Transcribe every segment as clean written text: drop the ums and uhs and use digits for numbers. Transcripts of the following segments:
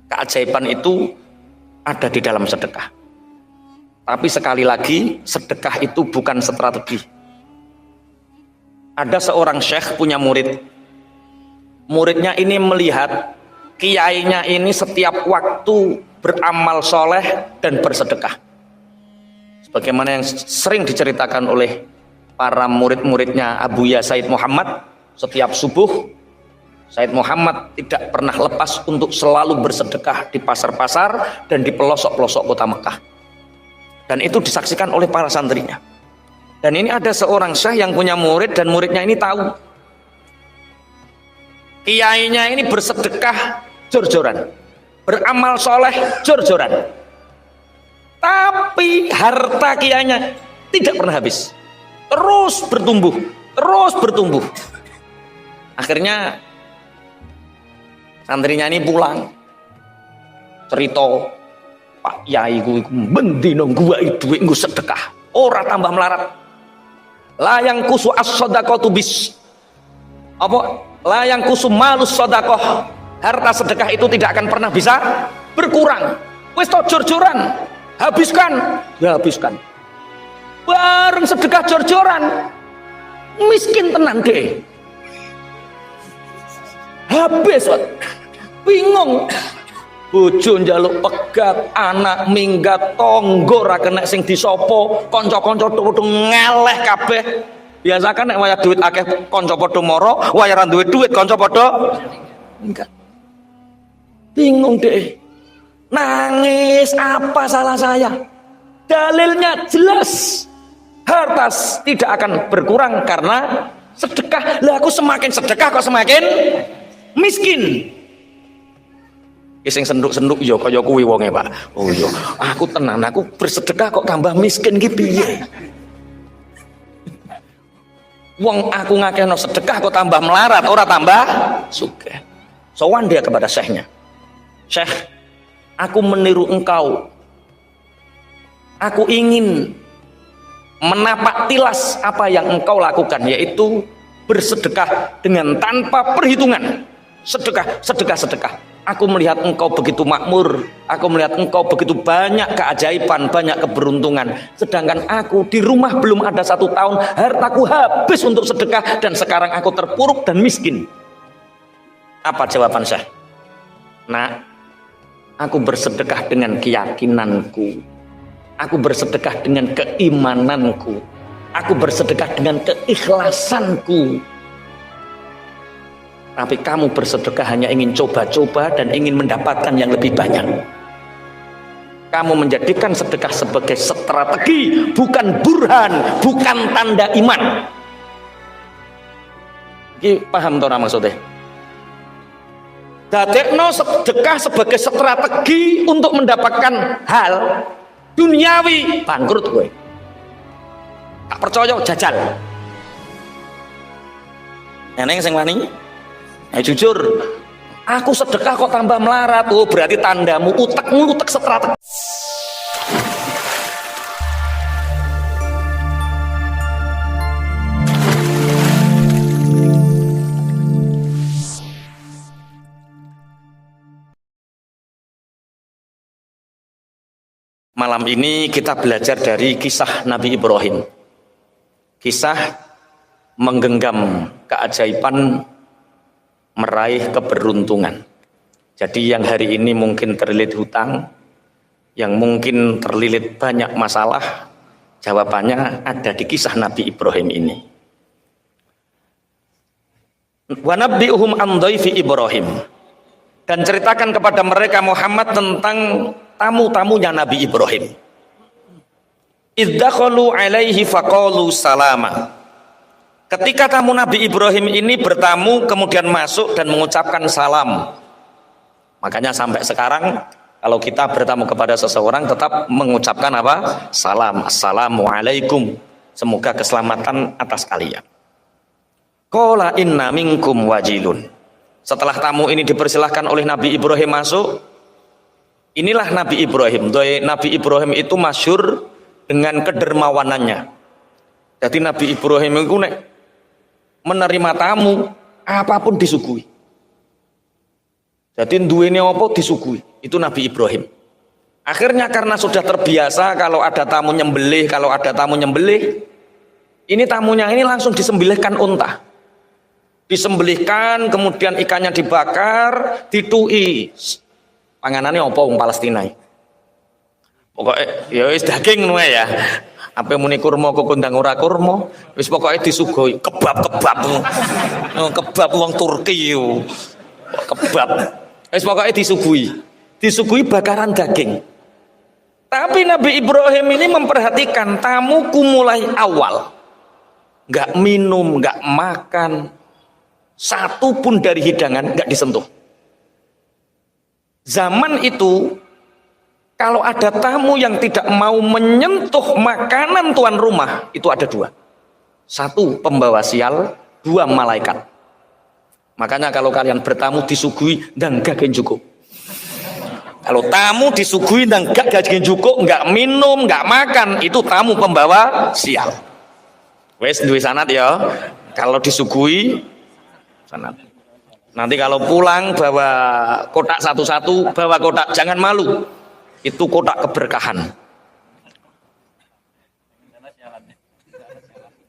Keajaiban itu ada di dalam sedekah. Tapi sekali lagi, sedekah itu bukan strategi. Ada seorang syekh punya murid. Muridnya ini melihat kiainya ini setiap waktu beramal soleh dan bersedekah. Sebagaimana yang sering diceritakan oleh para murid-muridnya Abuya Said Muhammad, setiap subuh Said Muhammad tidak pernah lepas untuk selalu bersedekah di pasar-pasar dan di pelosok-pelosok kota Mekah. Dan itu disaksikan oleh para santrinya. Dan ini ada seorang syekh yang punya murid, dan muridnya ini tahu kiainya ini bersedekah jor-joran, beramal soleh jor-joran, tapi harta kiainya tidak pernah habis, terus bertumbuh, terus bertumbuh. Akhirnya santrinya ini pulang cerita, Pak Yai ku bendino gua itu nggo sedekah ora tambah melarat. Layang kusu as-shadaqatu bis apa? Layang kusu malus shadaqah. Harta sedekah itu tidak akan pernah bisa berkurang. Wis to jor-joran, habiskan, ya habiskan. Bareng sedekah jor-joran, miskin tenan deh. Habis, bingung. Bojo njaluk pegat, anak minggat, tonggo ra kena sing disopo, kanca-kanca padha ngeleh kabeh. Biasa kan nek wayah duit akeh kanca padha mara, wayah ra duwe duit kanca padha minggat. Bingung deh. Nangis, apa salah saya? Dalilnya jelas. Harta tidak akan berkurang karena sedekah. Lah aku semakin sedekah kok semakin miskin. Sing senduk-senduk ya kaya kuwi wonge, Pak. Oh iya, aku tenan, aku bersedekah kok tambah miskin ki piye? Wong aku ngakehno sedekah kok tambah melarat, ora tambah sugih. Sowan dia kepada syekhnya. Syekh, aku meniru engkau. Aku ingin menapak tilas apa yang engkau lakukan, yaitu bersedekah dengan tanpa perhitungan. Sedekah. Aku melihat engkau begitu makmur, aku melihat engkau begitu banyak keajaiban, banyak keberuntungan. Sedangkan aku di rumah belum ada 1 tahun, hartaku habis untuk sedekah, dan sekarang aku terpuruk dan miskin. Apa jawaban saya? Nah, aku bersedekah dengan keyakinanku, aku bersedekah dengan keimananku, aku bersedekah dengan keikhlasanku. Tapi kamu bersedekah hanya ingin coba-coba dan ingin mendapatkan yang lebih banyak. Kamu menjadikan sedekah sebagai strategi, bukan burhan, bukan tanda iman. Ini paham toh maksudnya? Dadekno sedekah sebagai strategi untuk mendapatkan hal duniawi, bangkrut gue. Tak percaya jajal. Neneng sing wani? Jujur, aku sedekah kok tambah melarat. Oh, berarti tandamu utekmu utek strategi. Malam ini kita belajar dari kisah Nabi Ibrahim. Kisah menggenggam keajaiban, meraih keberuntungan. Jadi yang hari ini mungkin terlilit hutang, yang mungkin terlilit banyak masalah, jawabannya ada di kisah Nabi Ibrahim ini. Wa nabbi'uhum an dhaifi Ibrahim, dan ceritakan kepada mereka Muhammad tentang tamu-tamunya Nabi Ibrahim. Iddakhalu alaihi faqalu salama. Ketika tamu Nabi Ibrahim ini bertamu kemudian masuk dan mengucapkan salam. Makanya sampai sekarang kalau kita bertamu kepada seseorang tetap mengucapkan apa? Salam. Assalamualaikum. Semoga keselamatan atas kalian. Qala inna minkum wajilun. Setelah tamu ini dipersilahkan oleh Nabi Ibrahim masuk, inilah Nabi Ibrahim. Nabi Ibrahim itu masyhur dengan kedermawanannya. Jadi Nabi Ibrahim itu menerima tamu apapun disuguhi. Jadi duwene apa disuguhi. Itu Nabi Ibrahim. Akhirnya karena sudah terbiasa kalau ada tamu nyembelih, ini tamunya ini langsung disembelihkan unta. Disembelihkan, kemudian ikannya dibakar, ditui. Panganannya apa wong Palestina? Pokoknya ya wis daging ngono ya. Apa muni kurma kok kondang ora kurma, wis pokoke disuguhi kebab-kebab. Kebab wong Turki yo. Kebab. Wis pokoke disuguhi bakaran daging. Tapi Nabi Ibrahim ini memperhatikan tamuku mulai awal. Enggak minum, enggak makan, satu pun dari hidangan enggak disentuh. Zaman itu kalau ada tamu yang tidak mau menyentuh makanan tuan rumah, itu ada dua. Satu, pembawa sial. Dua, malaikat. Makanya kalau kalian bertamu disuguhi dan gak cukup. Kalau tamu disuguhi dan gak cukup, gak minum, gak makan, itu tamu pembawa sial. Wes duwe sanad ya. Kalau disuguhi sanad. Nanti kalau pulang bawa kotak satu-satu, bawa kotak, jangan malu. Itu kotak keberkahan.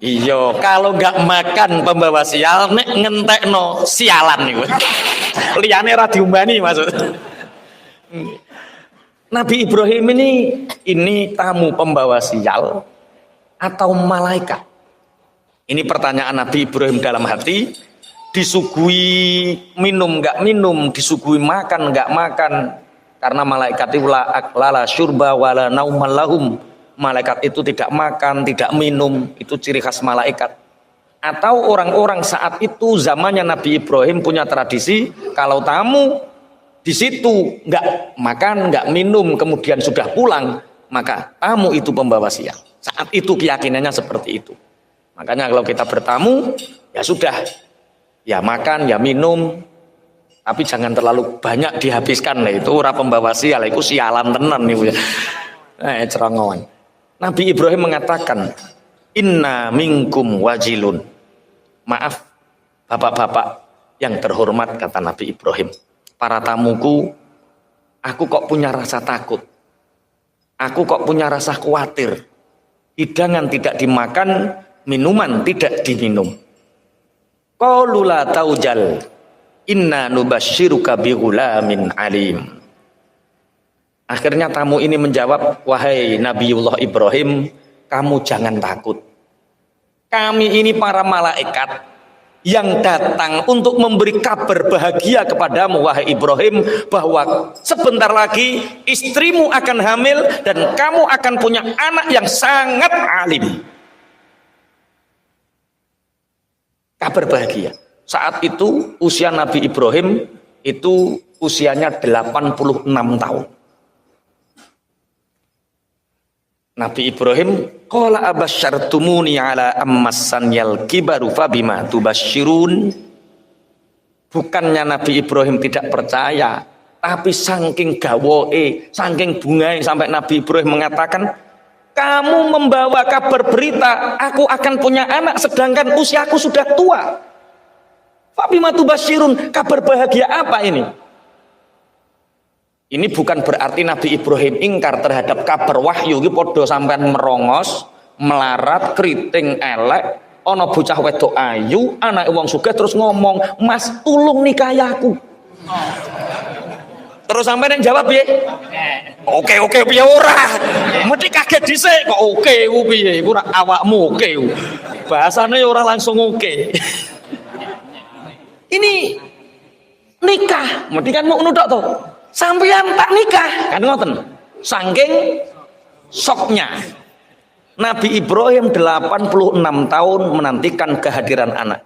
Iya, kalau nggak makan pembawa sial, nek ngentekno sialan nih. Liane ra diumbani maksud. Nabi Ibrahim ini tamu pembawa sial atau malaikat? Ini pertanyaan Nabi Ibrahim dalam hati. Disuguhi minum nggak minum, disuguhi makan nggak makan. Karena malaikat itu lala syurba wala nauman lahum. Malaikat itu tidak makan, tidak minum, itu ciri khas malaikat. Atau orang-orang saat itu zamannya Nabi Ibrahim punya tradisi kalau tamu di situ nggak makan, nggak minum, kemudian sudah pulang, maka tamu itu pembawa sial. Saat itu keyakinannya seperti itu. Makanya kalau kita bertamu, ya sudah, ya makan, ya minum, tapi jangan terlalu banyak dihabiskan lah, itu ora pembawa sial, itu sialan tenan nih. Cerongoan. Nabi Ibrahim mengatakan, inna minkum wajilun. Maaf bapak-bapak yang terhormat, kata Nabi Ibrahim, para tamuku, aku kok punya rasa takut, aku kok punya rasa khawatir. Hidangan tidak dimakan, minuman tidak diminum. Qalu la taujal, inna nubasyiruka bi ghulamin alim. Akhirnya tamu ini menjawab, wahai Nabiullah Ibrahim, kamu jangan takut. Kami ini para malaikat yang datang untuk memberi kabar bahagia kepadamu, wahai Ibrahim, bahwa sebentar lagi istrimu akan hamil dan kamu akan punya anak yang sangat alim. Kabar bahagia. Saat itu usia Nabi Ibrahim itu usianya 86 tahun. Nabi Ibrahim, qala abasyartumuni ala ammassanyal kibaru fabima tubasyirun. Bukannya Nabi Ibrahim tidak percaya, tapi saking gawoe, saking bungai sampai Nabi Ibrahim mengatakan, kamu membawa kabar berita aku akan punya anak sedangkan usiaku sudah tua. Fabima tubasyirun, kabar bahagia apa ini? Ini bukan berarti Nabi Ibrahim ingkar terhadap kabar wahyu. Iki padha sampean merongos, melarat, keriting elek, ana bocah wedok ayu, anake wong sugih terus ngomong, "Mas, tulung nikahi aku." Terus sampean yang jawab piye? Oke piye ora? Mesti kaget dhisik kok oke ku piye? Iku ora awakmu oke. Bahasane ora langsung oke. Ini nikah, mesti kan mau nudok to. Sampeyan tak nikah kan ngoten, saking soknya. Nabi Ibrahim 86 tahun menantikan kehadiran anak.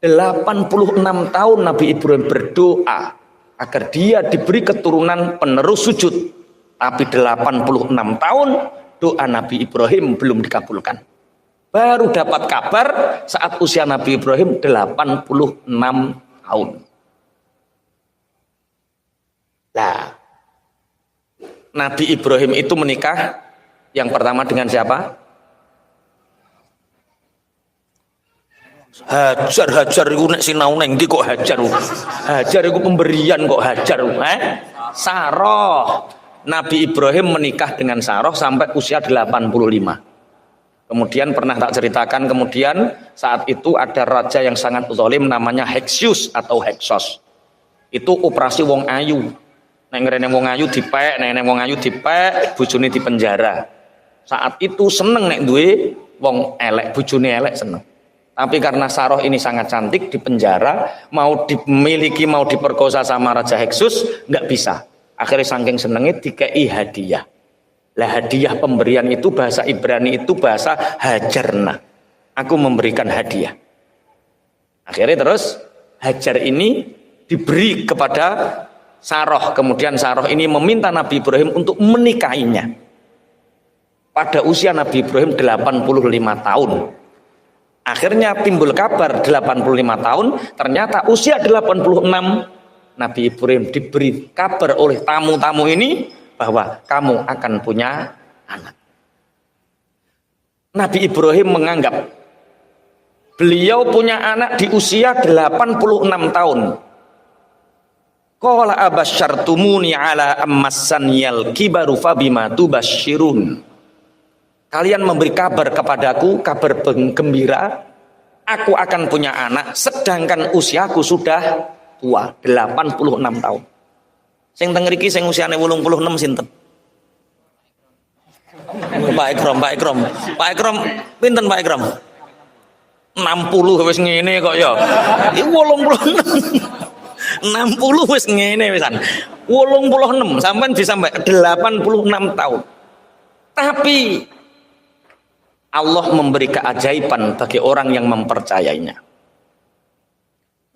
86 tahun Nabi Ibrahim berdoa agar dia diberi keturunan penerus sujud. Tapi 86 tahun doa Nabi Ibrahim belum dikabulkan. Baru dapat kabar saat usia Nabi Ibrahim 86 tahun. Nah, Nabi Ibrahim itu menikah yang pertama dengan siapa? Hajar itu nek sinau neng ndi kok Hajar. Hajar itu pemberian kok Hajar. Saroh. Nabi Ibrahim menikah dengan Saroh sampai usia 85. Kemudian pernah tak ceritakan, kemudian saat itu ada raja yang sangat zalim namanya Heksius atau Heksos. Itu operasi wong ayu. Nek ngrene wong ayu dipek, nek wong ayu dipek, bojone dipenjara. Saat itu seneng nek duwe wong elek, bojone elek seneng. Tapi karena Saroh ini sangat cantik, dipenjara, mau dimiliki, mau diperkosa sama Raja Heksus, nggak bisa. Akhirnya saking senengnya dikei hadiah. Lah hadiah pemberian itu bahasa Ibrani itu bahasa hajarna. Aku memberikan hadiah. Akhirnya terus Hajar ini diberi kepada Saroh. Kemudian Saroh ini meminta Nabi Ibrahim untuk menikahinya. Pada usia Nabi Ibrahim 85 tahun. Akhirnya timbul kabar 85 tahun. Ternyata usia 86 Nabi Ibrahim diberi kabar oleh tamu-tamu ini bahwa kamu akan punya anak. Nabi Ibrahim menganggap beliau punya anak di usia 86 tahun. Qala abasyartumuni ala ammassanyal kibaru fabima tubasyirun. Kalian memberi kabar kepadaku, kabar gembira, aku akan punya anak sedangkan usiaku sudah tua, 86 tahun. Sing teng mriki sing usiane 86 sinten? Pak Ikrom pinten Pak Ikrom? 60 wis ngene kok ya. Iki 86. 60 wis ngene wisan. 86 sampean bisa sampai 86 tahun. Tapi Allah memberi keajaiban bagi orang yang mempercayainya.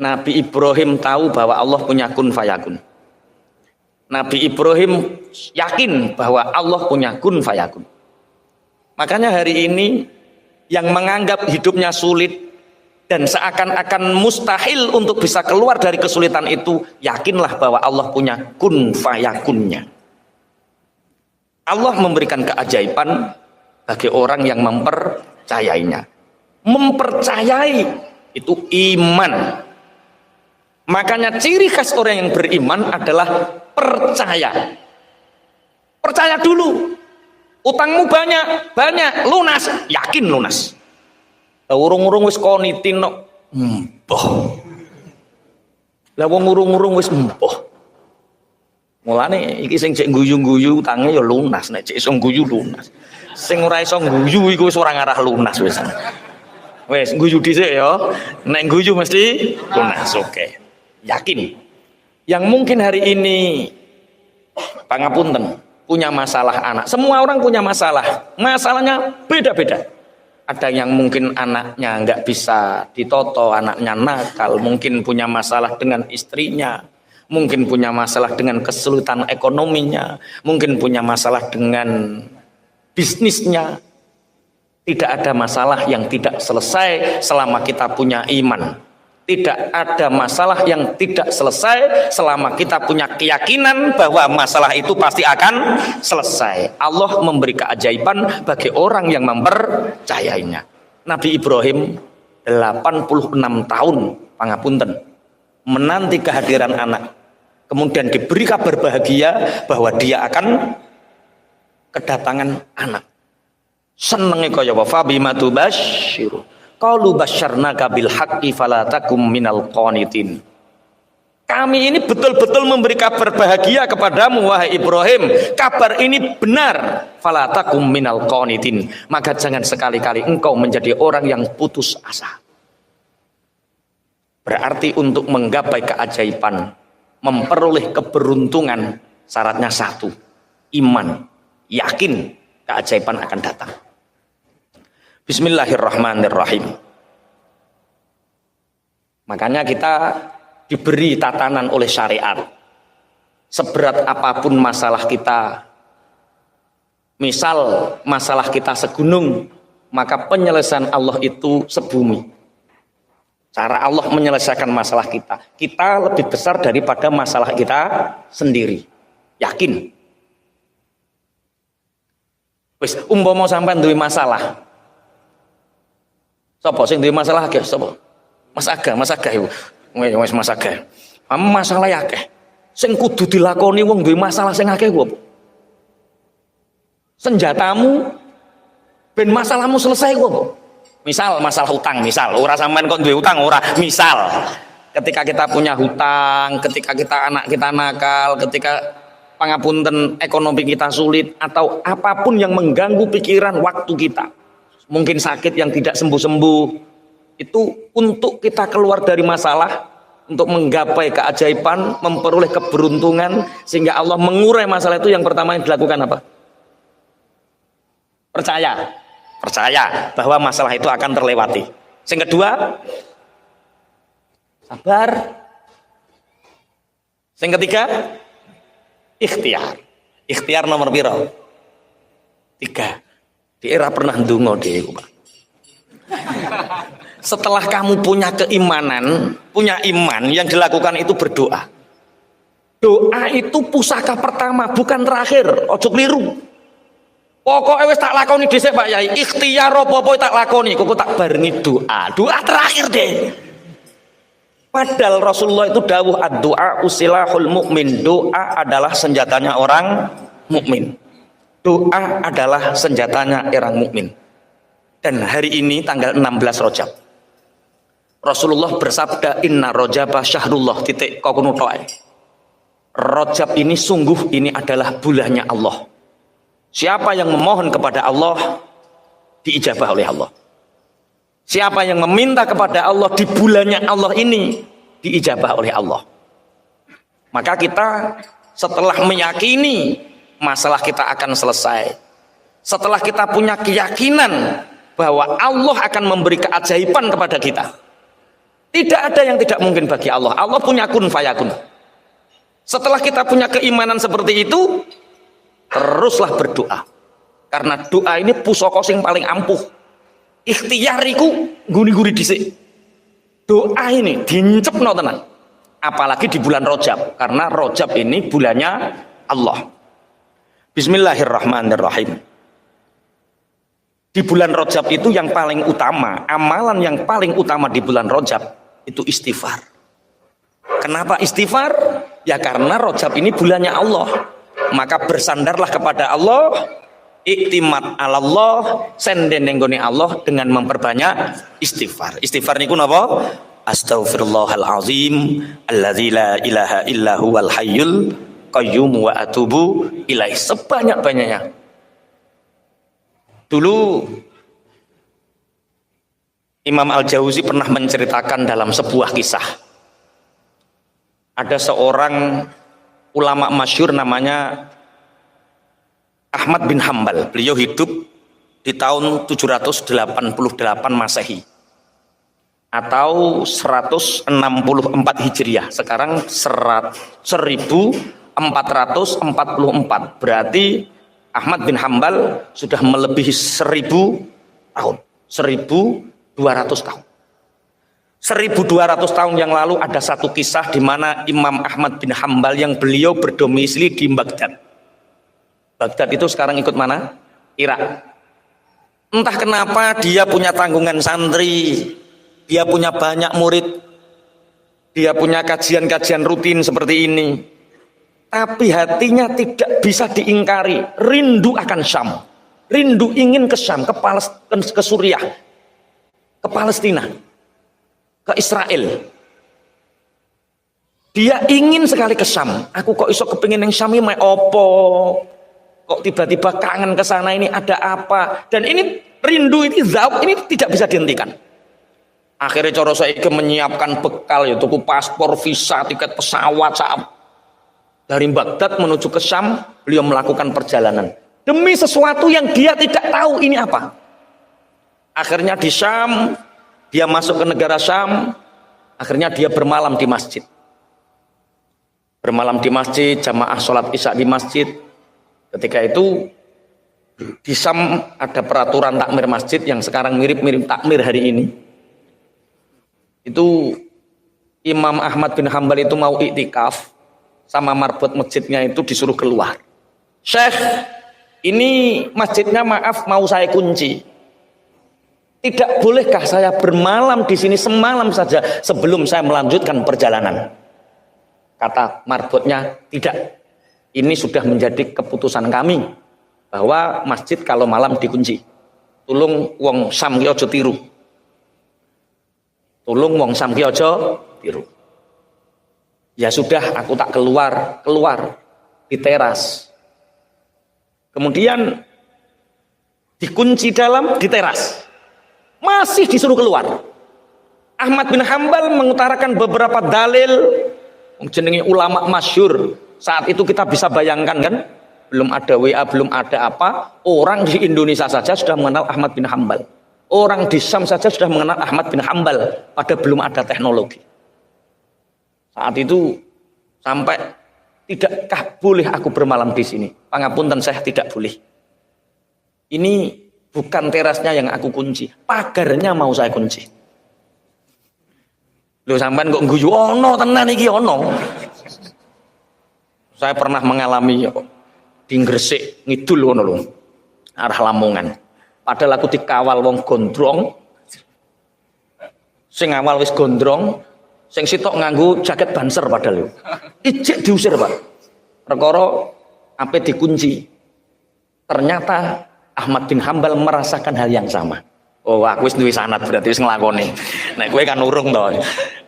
Nabi Ibrahim tahu bahwa Allah punya kun fayakun. Nabi Ibrahim yakin bahwa Allah punya kun fayakun. Makanya hari ini yang menganggap hidupnya sulit dan seakan-akan mustahil untuk bisa keluar dari kesulitan itu, yakinlah bahwa Allah punya kun fayakunnya. Allah memberikan keajaiban bagi orang yang mempercayainya. Mempercayai itu iman. Makanya ciri khas orang yang beriman adalah percaya. Percaya dulu. Utangmu banyak, lunas, yakin lunas. Urung-urung wis konitin no, mboh. Lah wong urung-urung wis mboh. Mulane iki sing cek guyu-guyu utange ya lunas, nek cek iso guyu lunas. Sing ora iso guyu iku wis ora ngarah lunas wis. Wis guyu dhisik ya. Nek guyu mesti lunas, oke. Yakin. Yang mungkin hari ini pangapunten punya masalah anak. Semua orang punya masalah. Masalahnya beda-beda. Ada yang mungkin anaknya nggak bisa ditoto, anaknya nakal, mungkin punya masalah dengan istrinya, mungkin punya masalah dengan kesulitan ekonominya, mungkin punya masalah dengan bisnisnya. Tidak ada masalah yang tidak selesai selama kita punya iman. Tidak ada masalah yang tidak selesai selama kita punya keyakinan bahwa masalah itu pasti akan selesai. Allah memberi keajaiban bagi orang yang mempercayainya. Nabi Ibrahim 86 tahun pangapunten menanti kehadiran anak. Kemudian diberi kabar bahagia bahwa dia akan kedatangan anak. Senenge kaya wa fabima tubasyiru. Qalu basyarnaka bil haqqi fala takum minal qanitin. Kami ini betul-betul memberi kabar bahagia kepadamu wahai Ibrahim. Kabar ini benar. Fala takum minal qanitin. Maka jangan sekali-kali engkau menjadi orang yang putus asa. Berarti untuk menggapai keajaiban, memperoleh keberuntungan, syaratnya satu, iman, yakin keajaiban akan datang. Bismillahirrahmanirrahim. Makanya kita diberi tatanan oleh syariat. Seberat apapun masalah kita, misal masalah kita segunung, maka penyelesaian Allah itu sebumi. Cara Allah menyelesaikan masalah kita, kita lebih besar daripada masalah kita sendiri. Yakin. Wis umpama sampean duwe masalah. Sapa sing duwe masalah akeh sapa? Mas Aga iku. Wis Mas Aga. Masalah akeh. Sing kudu dilakoni wong duwe masalah sing akeh ku apa? Senjatamu ben masalahmu selesai ku apa? Misal masalah hutang, misal ora sampean kok duwe hutang ora, misal ketika kita punya hutang, ketika kita anak kita nakal, ketika pangapunten ekonomi kita sulit atau apapun yang mengganggu pikiran waktu kita, mungkin sakit yang tidak sembuh-sembuh, itu untuk kita keluar dari masalah, untuk menggapai keajaiban, memperoleh keberuntungan sehingga Allah mengurai masalah itu, yang pertama yang dilakukan apa? Percaya bahwa masalah itu akan terlewati. Yang kedua, sabar. Yang ketiga, ikhtiar nomor piro? 3. Di era pernah ndonga dhewe, Pak. Setelah kamu punya keimanan, punya iman, yang dilakukan itu berdoa. Doa itu pusaka pertama, bukan terakhir. Ojo keliru. Pokoknya wis tak lakoni dhisik Pak Yai. Ikhtiar apa-apa tak lakoni, kok tak barengi doa. Doa terakhir deh. Padahal Rasulullah itu dawuh ad-du'a usilahul mukmin. Doa adalah senjatanya orang mukmin. Doa adalah senjatanya orang mukmin. Dan hari ini tanggal 16 Rajab, Rasulullah bersabda, inna rojaba syahrullah titik kokunutoy. Rajab ini sungguh ini adalah bulannya Allah. Siapa yang memohon kepada Allah, diijabah oleh Allah. Siapa yang meminta kepada Allah di bulannya Allah ini, diijabah oleh Allah. Maka kita setelah meyakini masalah kita akan selesai, setelah kita punya keyakinan bahwa Allah akan memberi keajaiban kepada kita, tidak ada yang tidak mungkin bagi Allah. Allah punya kun fayakun. Setelah kita punya keimanan seperti itu, teruslah berdoa. Karena doa ini pusaka sing paling ampuh. Ikhtiariku guri-guri dhisik. Doa ini dincepno tenan. Apalagi di bulan Rajab, karena Rajab ini bulannya Allah. Bismillahirrahmanirrahim. Di bulan Rajab itu yang paling utama, amalan yang paling utama di bulan Rajab itu istighfar. Kenapa istighfar? Ya karena Rajab ini bulannya Allah. Maka bersandarlah kepada Allah, iktimat Allah, senden nenggone Allah dengan memperbanyak istighfar. Istighfar niku napa? Astaghfirullahalazim alladzi la ilaha illa huwal hayyul qayyum wa atubu ilaih. Sebanyak-banyaknya. Dulu Imam Al-Jauzi pernah menceritakan dalam sebuah kisah, ada seorang ulama masyhur namanya Ahmad bin Hambal. Beliau hidup di tahun 788 Masehi atau 164 Hijriah. Sekarang 1444. Berarti Ahmad bin Hambal sudah melebihi 1000 tahun. 1200 tahun. 1200 tahun yang lalu ada satu kisah di mana Imam Ahmad bin Hambal yang beliau berdomisili di Baghdad. Baghdad itu sekarang ikut mana? Irak. Entah kenapa dia punya tanggungan santri, dia punya banyak murid, dia punya kajian-kajian rutin seperti ini. Tapi hatinya tidak bisa diingkari, rindu akan Syam. Rindu ingin ke Syam, ke Suriah, ke Palestina, ke Israel. Dia ingin sekali ke Syam. Aku kok iso kepingin yang Syam ini opo? Kok tiba-tiba kangen ke sana, ini ada apa? Dan ini rindu ini zauq ini tidak bisa dihentikan. Akhirnya cara saiki menyiapkan bekal, ya tuku paspor, visa, tiket pesawat dari Baghdad menuju ke Syam. Beliau melakukan perjalanan demi sesuatu yang dia tidak tahu ini apa. Akhirnya di Syam, dia masuk ke negara Syam. Akhirnya dia bermalam di masjid. Bermalam di masjid, jamaah sholat isya di masjid. Ketika itu di Syam ada peraturan takmir masjid yang sekarang mirip-mirip takmir hari ini. Itu Imam Ahmad bin Hambal itu mau iktikaf, sama marbot masjidnya itu disuruh keluar. Syekh, ini masjidnya maaf mau saya kunci. Tidak bolehkah saya bermalam di sini semalam saja sebelum saya melanjutkan perjalanan? Kata marbotnya, tidak. Ini sudah menjadi keputusan kami bahwa masjid kalau malam dikunci. Tulung wong Sam ki aja tiru. Tulung wong Sam ki aja tiru. Ya sudah, aku tak keluar di teras. Kemudian dikunci di teras. Masih disuruh keluar. Ahmad bin Hambal mengutarakan beberapa dalil, jenenge ulama masyhur. Saat itu kita bisa bayangkan kan, belum ada WA, belum ada apa, orang di Indonesia saja sudah mengenal Ahmad bin Hambal. Orang di Syam saja sudah mengenal Ahmad bin Hambal, pada belum ada teknologi. Saat itu sampai, tidakkah boleh aku bermalam di sini? Pangapunten, saya tidak boleh. Ini bukan terasnya yang aku kunci, pagarnya mau saya kunci. Loh sampean kok guyu ono tenan iki ono. Saya pernah mengalami di Gresik ngidul ngono lho. Arah Lamongan. Padahal aku dikawal wong gondrong. Sing awal wis gondrong, sing sitok nganggo jaket banser padahal yo. Ijik diusir, Pak. Perkara ape dikunci. Ternyata Ahmad bin Hambal merasakan hal yang sama. Oh, aku wis duwe sanad berarti wis nglakoni. Nek kowe kan urung to.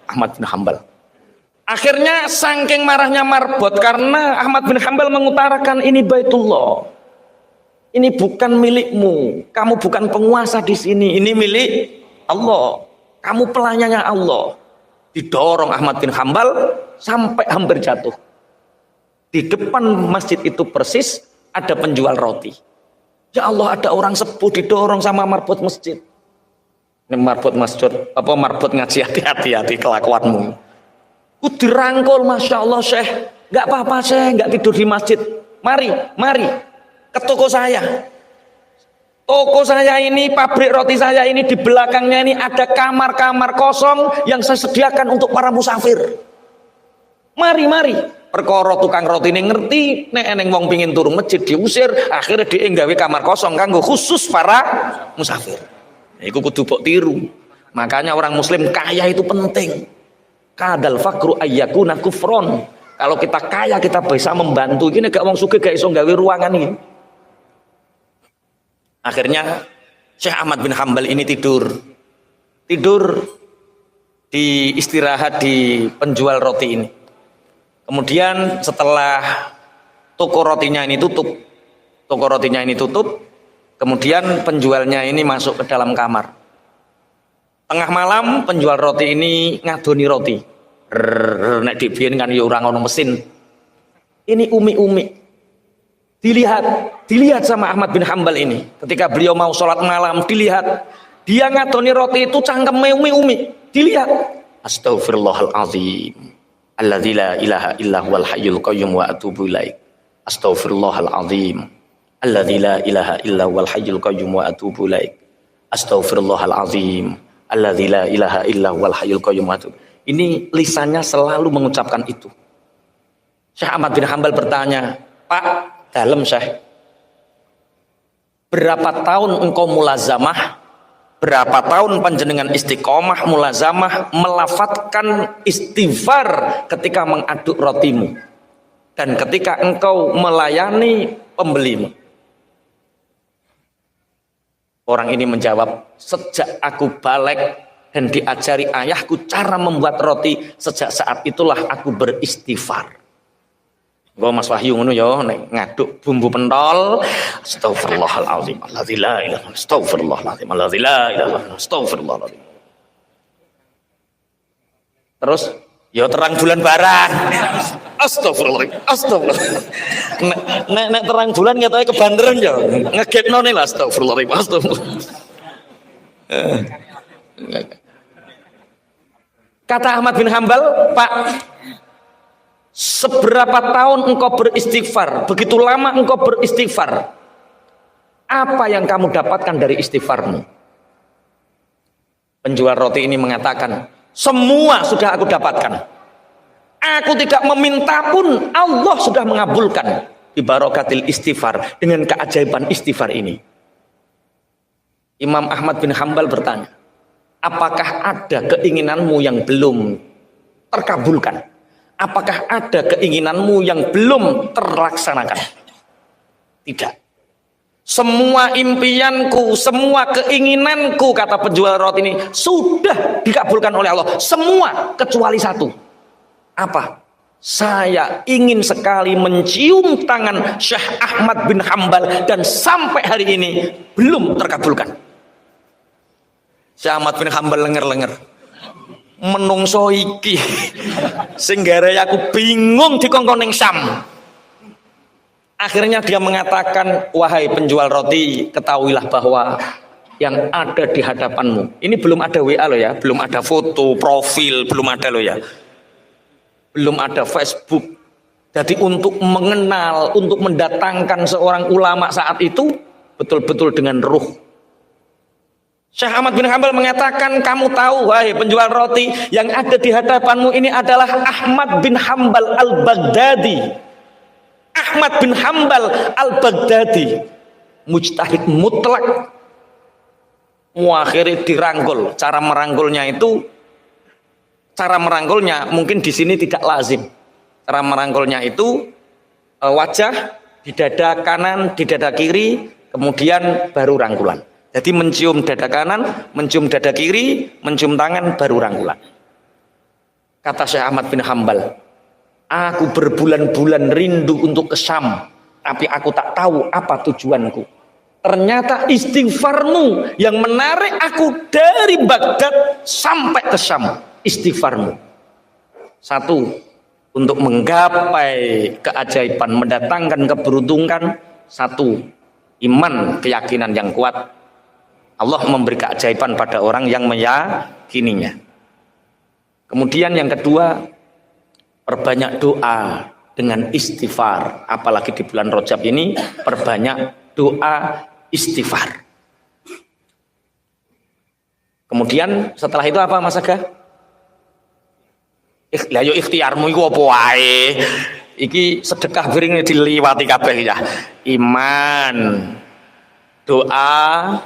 Ahmad bin Hambal. Akhirnya saking marahnya marbot karena Ahmad bin Hambal mengutarakan ini Baitullah. Ini bukan milikmu. Kamu bukan penguasa di sini. Ini milik Allah. Kamu pelayannya Allah. Didorong Ahmad bin Hambal sampai hampir jatuh. Di depan masjid itu persis ada penjual roti. Ya Allah, ada orang sepuh didorong sama marbot masjid. Ini marbot masjid, apa marbot ngaji, hati-hati kelakuanmu. Ku dirangkul, Masya Allah Syekh. Gak apa-apa Syekh, gak tidur di masjid. Mari ke toko saya. Toko saya ini, pabrik roti saya ini, di belakangnya ini ada kamar-kamar kosong yang saya sediakan untuk para musafir. Mari. Perkara tukang roti ini ngerti, nek eneng wong pingin turu masjid diusir, akhirnya dia nggawe kamar kosong kanggo khusus para musafir. Iku kudu mbok tiru. Makanya orang muslim kaya itu penting. Kadal fakru ayyakuna kufron. Kalau kita kaya kita bisa membantu. Ini gak wong sugih gak iso gawe ruangan ini. Akhirnya Syekh Ahmad bin Hambal ini tidur di istirahat di penjual roti ini. Kemudian setelah toko rotinya ini tutup, kemudian penjualnya ini masuk ke dalam kamar. Tengah malam penjual roti ini ngadoni roti. Nek dibiyen kan ya ora ono mesin. Ini umi-umi. Dilihat sama Ahmad bin Hambal ini. Ketika beliau mau sholat malam, dilihat. Dia ngadoni roti itu cangkeme umi-umi. Dilihat. Astaghfirullahalazim. Alladzi la ilaha illa huwal hayyul qayyum wa atubu ilaik. Astaghfirullahalazim. Alladzi la ilaha illa huwal hayyul qayyum wa atubu ilaik. Astaghfirullahalazim. Alladzi la ilaha illa huwal hayyul qayyum wa atubu. Ini lisannya selalu mengucapkan itu. Syekh Ahmad bin Hambal bertanya, "Pak, dalem Syekh, berapa tahun engkau mulazamah? Berapa tahun panjenengan istiqomah mulazamah melafatkan istighfar ketika mengaduk rotimu dan ketika engkau melayani pembelimu?" Orang ini menjawab, "Sejak aku balik dan diajari ayahku cara membuat roti, sejak saat itulah aku beristighfar." Gua Mas Wahyu ngono ya, nek ngaduk bumbu pentol, astagfirullahalazim, alladzi la ilaha, astagfirullahalazim, alladzi la ilaha, astagfirullahalazim. Terus ya terang bulan barang. Astagfirullah. Nek terang bulan ngetoke kebanderan ya, ngegekno ne lah astagfirullahalazim, astagfirullah. Kata Ahmad bin Hambal, "Pak, seberapa tahun engkau beristighfar? Begitu lama engkau beristighfar. Apa yang kamu dapatkan dari istighfarmu?" Penjual roti ini mengatakan, "Semua sudah aku dapatkan. Aku tidak meminta pun Allah sudah mengabulkan. Ibarakatil istighfar, dengan keajaiban istighfar ini." Imam Ahmad bin Hambal bertanya, "Apakah ada keinginanmu yang belum terkabulkan? Apakah ada keinginanmu yang belum terlaksanakan? Tidak. Semua impianku, semua keinginanku, kata penjual roti ini, sudah dikabulkan oleh Allah. Semua kecuali satu. Apa? Saya ingin sekali mencium tangan Syekh Ahmad bin Hambal, dan sampai hari ini belum terkabulkan. Syekh Ahmad bin Hambal lenger-lenger. Menungso iki sing gare aku bingung dikongkon ning Syam. Akhirnya dia mengatakan, wahai penjual roti, ketahuilah bahwa yang ada di hadapanmu, ini belum ada WA loh ya, belum ada foto, profil, belum ada loh ya, belum ada Facebook. Jadi untuk mengenal, untuk mendatangkan seorang ulama saat itu, betul-betul dengan ruh. Syekh Ahmad bin Hambal mengatakan, kamu tahu wahai penjual roti, yang ada di hadapanmu ini adalah Ahmad bin Hambal al-Baghdadi. Ahmad bin Hambal al-Baghdadi, mujtahid mutlak. Akhirnya dirangkul. Cara merangkulnya mungkin di sini tidak lazim. Cara merangkulnya itu wajah, di dada kanan, di dada kiri, kemudian baru rangkulan. Jadi mencium dada kanan, mencium dada kiri, mencium tangan, baru rangkulan. Kata Syekh Ahmad bin Hambal, aku berbulan-bulan rindu untuk ke Syam, tapi aku tak tahu apa tujuanku. Ternyata istighfarmu yang menarik aku dari Baghdad sampai ke Syam. Istighfarmu. Satu, untuk menggapai keajaiban, mendatangkan keberuntungan. Satu, iman, keyakinan yang kuat. Allah memberi keajaiban pada orang yang meyakininya. Kemudian yang kedua, perbanyak doa dengan istighfar. Apalagi di bulan Rajab ini, perbanyak doa istighfar. Kemudian setelah itu apa Mas Aga? Lah yo ikhtiarmu iku apa wae. Iki sedekah piring diliwati kabeh ya. Iman, doa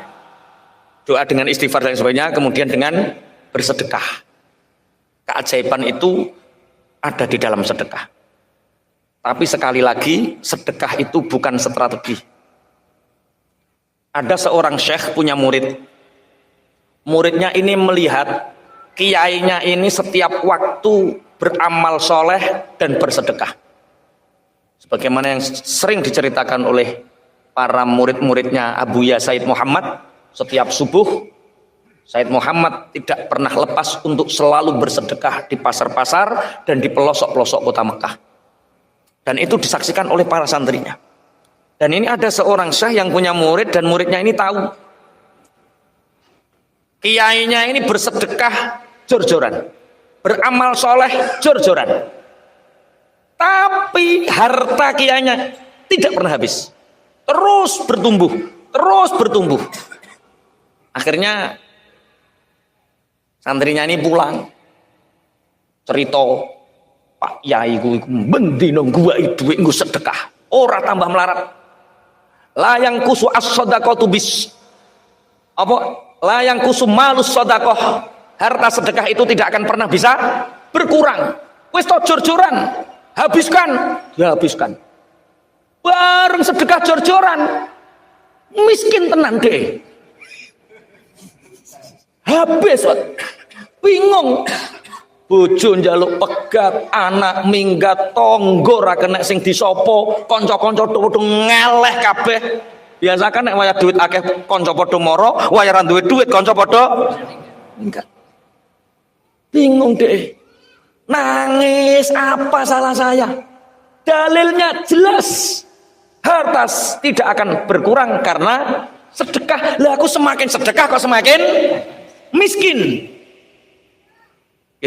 dengan istighfar dan sebagainya, kemudian dengan bersedekah. Keajaiban itu ada di dalam sedekah. Tapi sekali lagi, sedekah itu bukan strategi. Ada seorang syekh punya murid. Muridnya ini melihat kiainya ini setiap waktu beramal soleh dan bersedekah. Sebagaimana yang sering diceritakan oleh para murid-muridnya Abuya Said Muhammad, setiap subuh Said Muhammad tidak pernah lepas untuk selalu bersedekah di pasar-pasar dan di pelosok-pelosok kota Mekah. Dan itu disaksikan oleh para santrinya. Dan ini ada seorang syekh yang punya murid, dan muridnya ini tahu kiainya ini bersedekah jor-joran, beramal soleh jor-joran, tapi harta kiainya tidak pernah habis, terus bertumbuh, terus bertumbuh. Akhirnya santrinya ini pulang cerita, Pak Yai ku mendino gua itu nggo sedekah ora tambah melarat. Layang kusu as-shadaqatu bis apa? Layang kusu malus shadaqah. Harta sedekah itu tidak akan pernah bisa berkurang. Wis to jor-joran, habiskan, ya habiskan. Bareng sedekah jor-joran, miskin tenan deh. Habis, bingung. Bojo njaluk pegat, anak minggat, tonggo ra kena sing disopo, kanca-kanca padha ngeleh kabeh. Biasa kan nek wayah duit akeh kanca padha mara, wayah ra duwe duit kanca padha minggat. Bingung deh. Nangis, apa salah saya? Dalilnya jelas. Harta tidak akan berkurang karena sedekah. Lah aku semakin sedekah kok semakin miskin.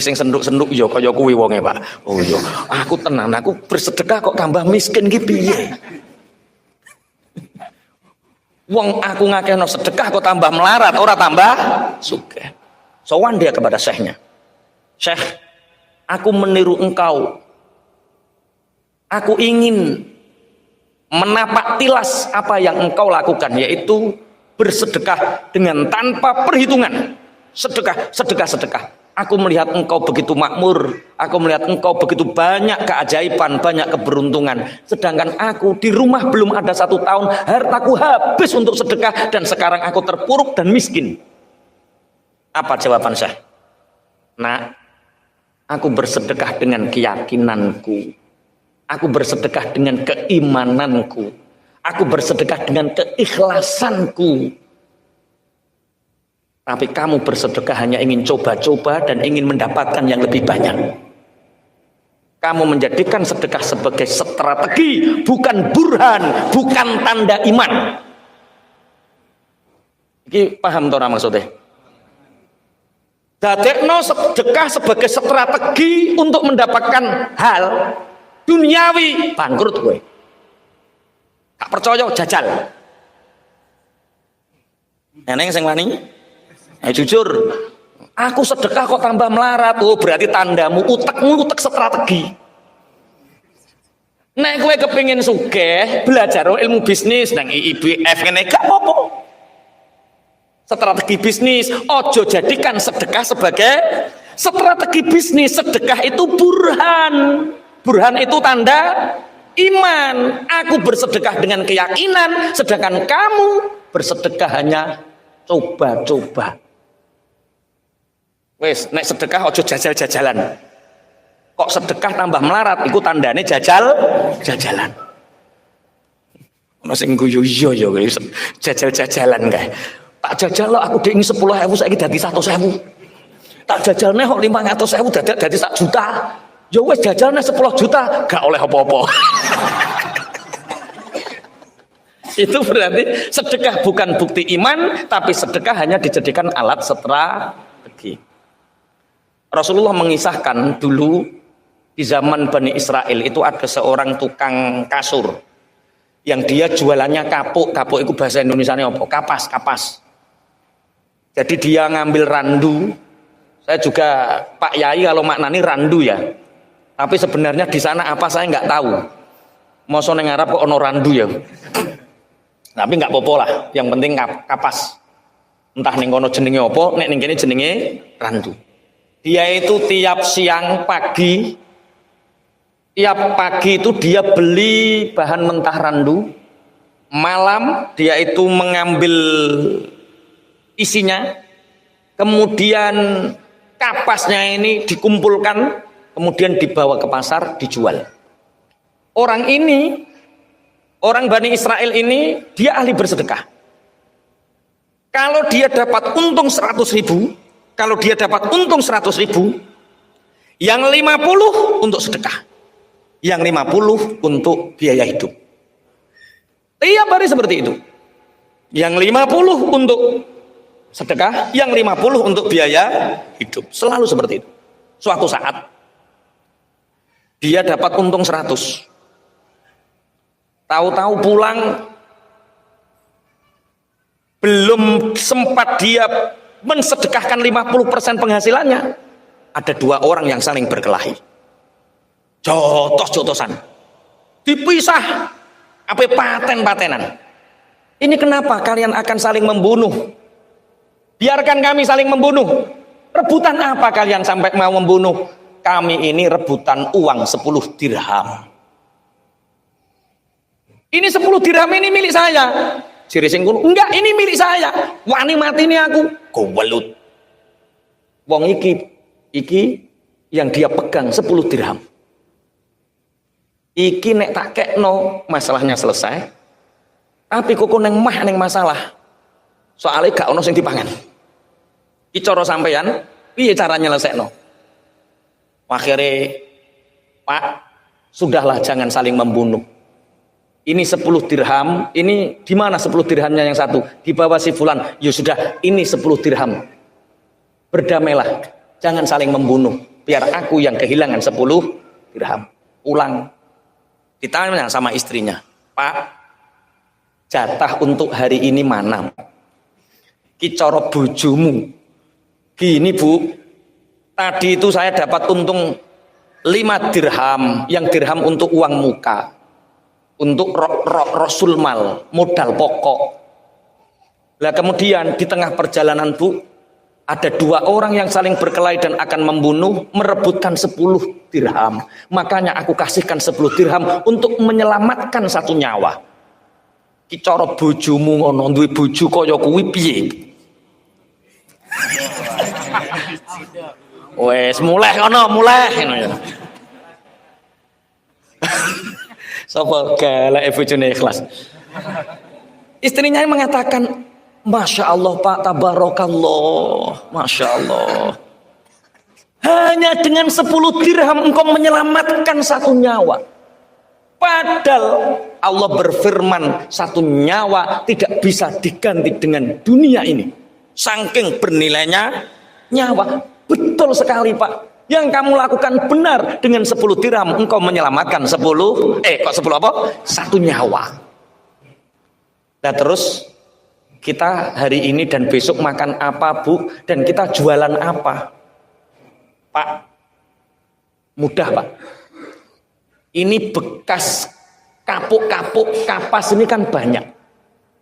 Sing senduk-senduk ya kaya kuwi wonge, Pak. Oh iya, aku tenang, aku bersedekah kok tambah miskin ki piye? Wong aku ngakehno sedekah kok tambah melarat, ora tambah sugih. Sowan dia kepada syekhnya. Syekh, aku meniru engkau. Aku ingin menapak tilas apa yang engkau lakukan, yaitu bersedekah dengan tanpa perhitungan. Sedekah, sedekah, sedekah. Aku melihat engkau begitu makmur, aku melihat engkau begitu banyak keajaiban, banyak keberuntungan. Sedangkan aku di rumah belum ada 1 tahun, hartaku habis untuk sedekah dan sekarang aku terpuruk dan miskin. Apa jawaban Syekh? Nak, aku bersedekah dengan keyakinanku. Aku bersedekah dengan keimananku. Aku bersedekah dengan keikhlasanku. Tapi kamu bersedekah hanya ingin coba-coba dan ingin mendapatkan yang lebih banyak. Kamu menjadikan sedekah sebagai strategi, bukan burhan, bukan tanda iman. Ini paham tora maksudnya? Dadekno sedekah sebagai strategi untuk mendapatkan hal duniawi, bangkrut gue. Gak percaya jajal. Neneng sing wani? Jujur, aku sedekah kok tambah melarat. Oh, berarti tandamu utekmu utek strategi. Nek kowe kepengin sugih, belajar ilmu bisnis nang IIBF ngene gak apa-apa. Strategi bisnis, ojo jadikan sedekah sebagai strategi bisnis. Sedekah itu burhan. Burhan itu tanda iman. Aku bersedekah dengan keyakinan, sedangkan kamu bersedekah hanya coba-coba. Wes, nek sedekah ojo jajal-jajalan. Kok sedekah tambah melarat, iku tandane jajal-jajalan. Ono sing guyu iya ya jajal-jajalan kae. Tak jajal lo aku ding 10.000 saiki dadi 100.000. Tak jajalne kok 500.000 dadi 1 juta. Ya wis jajalne 10 juta, gak oleh apa-apa. Itu berarti sedekah bukan bukti iman, tapi sedekah hanya dijadikan alat strategi. Rasulullah mengisahkan dulu di zaman Bani Israel itu ada seorang tukang kasur yang dia jualannya kapuk. Kapuk itu bahasa Indonesianya apa? Kapas, kapas. Jadi dia ngambil randu. Saya juga Pak Yai kalau maknani randu ya. Tapi sebenarnya di sana apa saya nggak tahu. Mosok ning Arab kok ono randu ya. Tapi nggak apa-apa lah. Yang penting kapas. Entah ning kono jenenge apa, nek ning kene jenenge randu. Dia itu tiap siang pagi, tiap pagi itu dia beli bahan mentah randu. Malam dia itu mengambil isinya, kemudian kapasnya ini dikumpulkan, kemudian dibawa ke pasar dijual. Orang ini, orang Bani Israel ini, dia ahli bersedekah. Kalau dia dapat untung 100.000, kalau dia dapat untung 100.000, yang 50 untuk sedekah, yang 50 untuk biaya hidup. Tiap hari seperti itu. Yang 50 untuk sedekah, yang 50 untuk biaya hidup. Selalu seperti itu. Suatu saat dia dapat untung 100. Tahu-tahu pulang belum sempat dia mensedekahkan 50% penghasilannya, ada 2 orang yang saling berkelahi. Jotos-jotosan. Dipisah. Apa paten-patenan. Ini kenapa kalian akan saling membunuh? Biarkan kami saling membunuh. Rebutan apa kalian sampai mau membunuh? Kami ini rebutan uang 10 dirham. Ini 10 dirham ini milik saya. Siri sing kuno, enggak, ini milik saya. Wani mati ini aku. Gowelut. Wong iki yang dia pegang 10 dirham. Iki nek tak kekno masalahnya selesai. Tapi kok neng mah neng masalah. Soalnya gak ono sing dipangan. Iki cara sampean piye cara nyelesekno? Akhirnya, Pak, sudahlah jangan saling membunuh. Ini 10 dirham, ini di mana 10 dirhamnya yang satu? Di bawah si fulan. Ya sudah, ini 10 dirham. Berdamailah, jangan saling membunuh. Biar aku yang kehilangan 10 dirham. Pulang, ditanya sama istrinya, Pak, jatah untuk hari ini mana? Ki cara bojomu. Gini Bu, tadi itu saya dapat untung 5 dirham, yang dirham untuk uang muka. Untuk rasul mal, modal pokok. Lah kemudian di tengah perjalanan Bu, Ada dua orang yang saling berkelahi dan akan membunuh, merebutkan 10 dirham. Makanya aku kasihkan 10 dirham untuk menyelamatkan satu nyawa. Ki cara bojomu ngono, duwe bojo kaya kuwi piye? Wes mulai ngono, mulai ngono ya. Sapa galak bojone ikhlas. Istrinya mengatakan, Masya Allah Pak, tabarakallah, Masya Allah. Hanya dengan 10 dirham engkau menyelamatkan satu nyawa. Padahal Allah berfirman, satu nyawa tidak bisa diganti dengan dunia ini. Saking bernilainya nyawa. Betul sekali Pak. Yang kamu lakukan benar, dengan 10 dirham engkau menyelamatkan 10 apa? Satu nyawa. Nah terus kita hari ini dan besok makan apa Bu? Dan kita jualan apa? Pak, mudah Pak. Ini bekas kapuk-kapuk kapas ini kan banyak.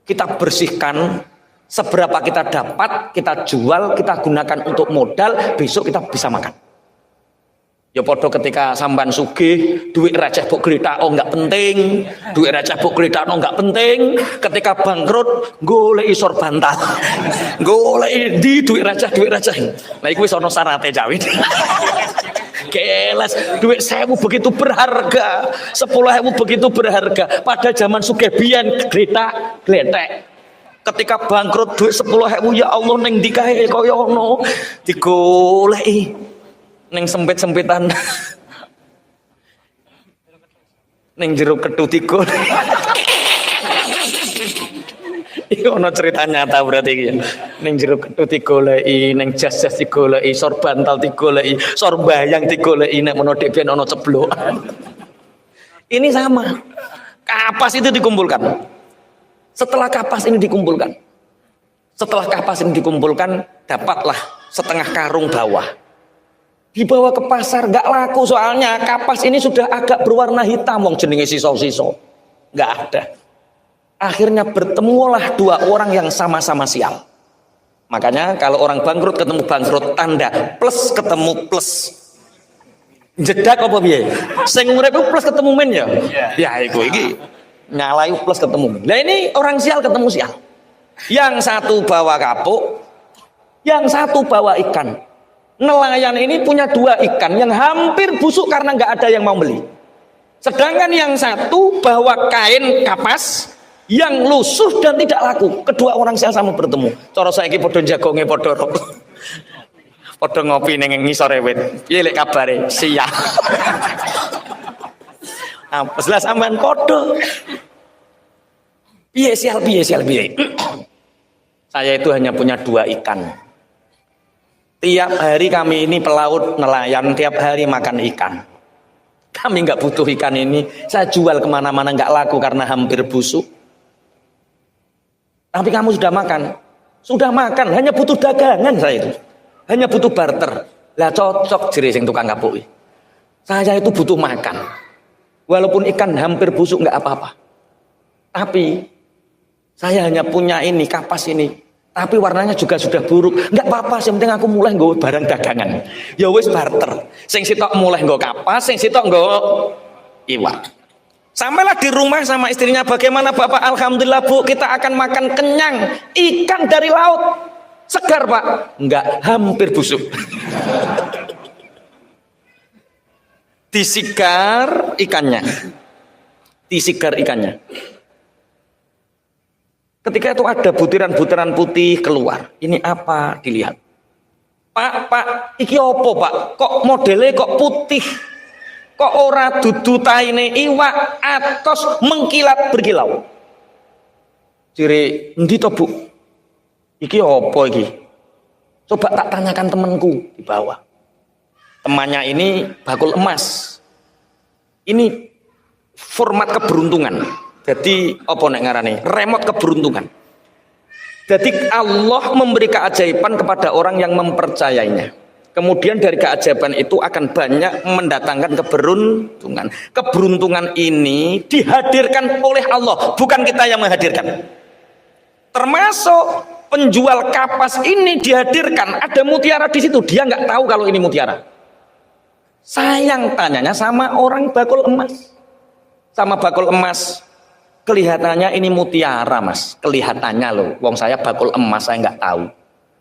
Kita bersihkan, seberapa kita dapat, kita jual, kita gunakan untuk modal, besok kita bisa makan. Ya podo ketika samban sugih, duit receh buk glethakno enggak penting, duit receh buk glethakno enggak penting. Ketika bangkrut, goleki isor bantal. Goleki di duit receh. Lah iku wis ana syarate Cawit. Kelas duit 1000 begitu berharga, 10.000 begitu berharga. Pada zaman sugih biyen glethek. Ketika bangkrut duit 10.000 ya Allah ning ndi kae kaya ngono digoleki. Neng sempit-sempitan neng jeruk ketut iku. Iku ono cerita nyata berarti iki. Neng jeruk ketut digoleki, neng jas-jas digoleki, sor bantal digoleki, sor bayang digoleki, nek menawa dhek ben ono ceblokan. Ini sama. Kapas itu dikumpulkan. Setelah kapas ini dikumpulkan, dapatlah setengah karung bawah. Dibawa ke pasar nggak laku, soalnya kapas ini sudah agak berwarna hitam, wong jenenge siso-siso, nggak ada. Akhirnya bertemulah dua orang yang sama-sama sial. Makanya kalau orang bangkrut ketemu bangkrut, tanda plus ketemu plus. Jedak apa piye? Sing urip plus ketemu men ya. Ya iku iki nyalai plus ketemu men. Lah ini orang sial ketemu sial. Yang satu bawa kapuk, yang satu bawa ikan. Nelayan ini punya 2 ikan yang hampir busuk karena nggak ada yang mau beli. Sedangkan yang satu bawa kain kapas yang lusuh dan tidak laku. Kedua orang sama bertemu. Cara saiki padha jagonge padha padha ngopi ning ngisore wit. Piye lek kabare? Siap. Apa jelas sampean padha. Piye sial. Saya itu hanya punya 2 ikan. Tiap hari kami ini pelaut nelayan, tiap hari makan ikan. Kami nggak butuh ikan ini, saya jual kemana-mana nggak laku karena hampir busuk. Tapi kamu sudah makan, hanya butuh dagangan saya itu, hanya butuh barter. Lah cocok jere sing tukang kapuk. Saya itu butuh makan, walaupun ikan hampir busuk nggak apa-apa. Tapi saya hanya punya ini kapas ini. Tapi warnanya juga sudah buruk. Enggak apa-apa, yang penting aku mulai nggawa barang dagangan. Ya wis barter. Sing sitok mulai nggawa kapas, sing sitok nggawa iwak. Sampailah di rumah sama istrinya, bagaimana Bapak? Alhamdulillah Bu, kita akan makan kenyang. Ikan dari laut. Segar Pak? Enggak, hampir busuk. Disigar ikannya. Ketika itu ada butiran-butiran putih keluar. Ini apa? Dilihat. Pak, iki opo Pak? Kok modelnya kok putih? Kok ora dudu taine iwak atos mengkilat berkilau? Jere, endi to Bu? Iki opo iki? Coba tak tanyakan temanku di bawah. Temannya ini bakul emas. Ini format keberuntungan. Jadi apa nek ngarane? Remote keberuntungan. Jadi Allah memberi keajaiban kepada orang yang mempercayainya. Kemudian dari keajaiban itu akan banyak mendatangkan keberuntungan. Keberuntungan ini dihadirkan oleh Allah, bukan kita yang menghadirkan. Termasuk penjual kapas ini dihadirkan, ada mutiara di situ, dia nggak tahu kalau ini mutiara. Sayang tanyanya sama orang bakul emas. Sama bakul emas, kelihatannya ini mutiara mas, kelihatannya loh, wong saya bakul emas saya nggak tahu.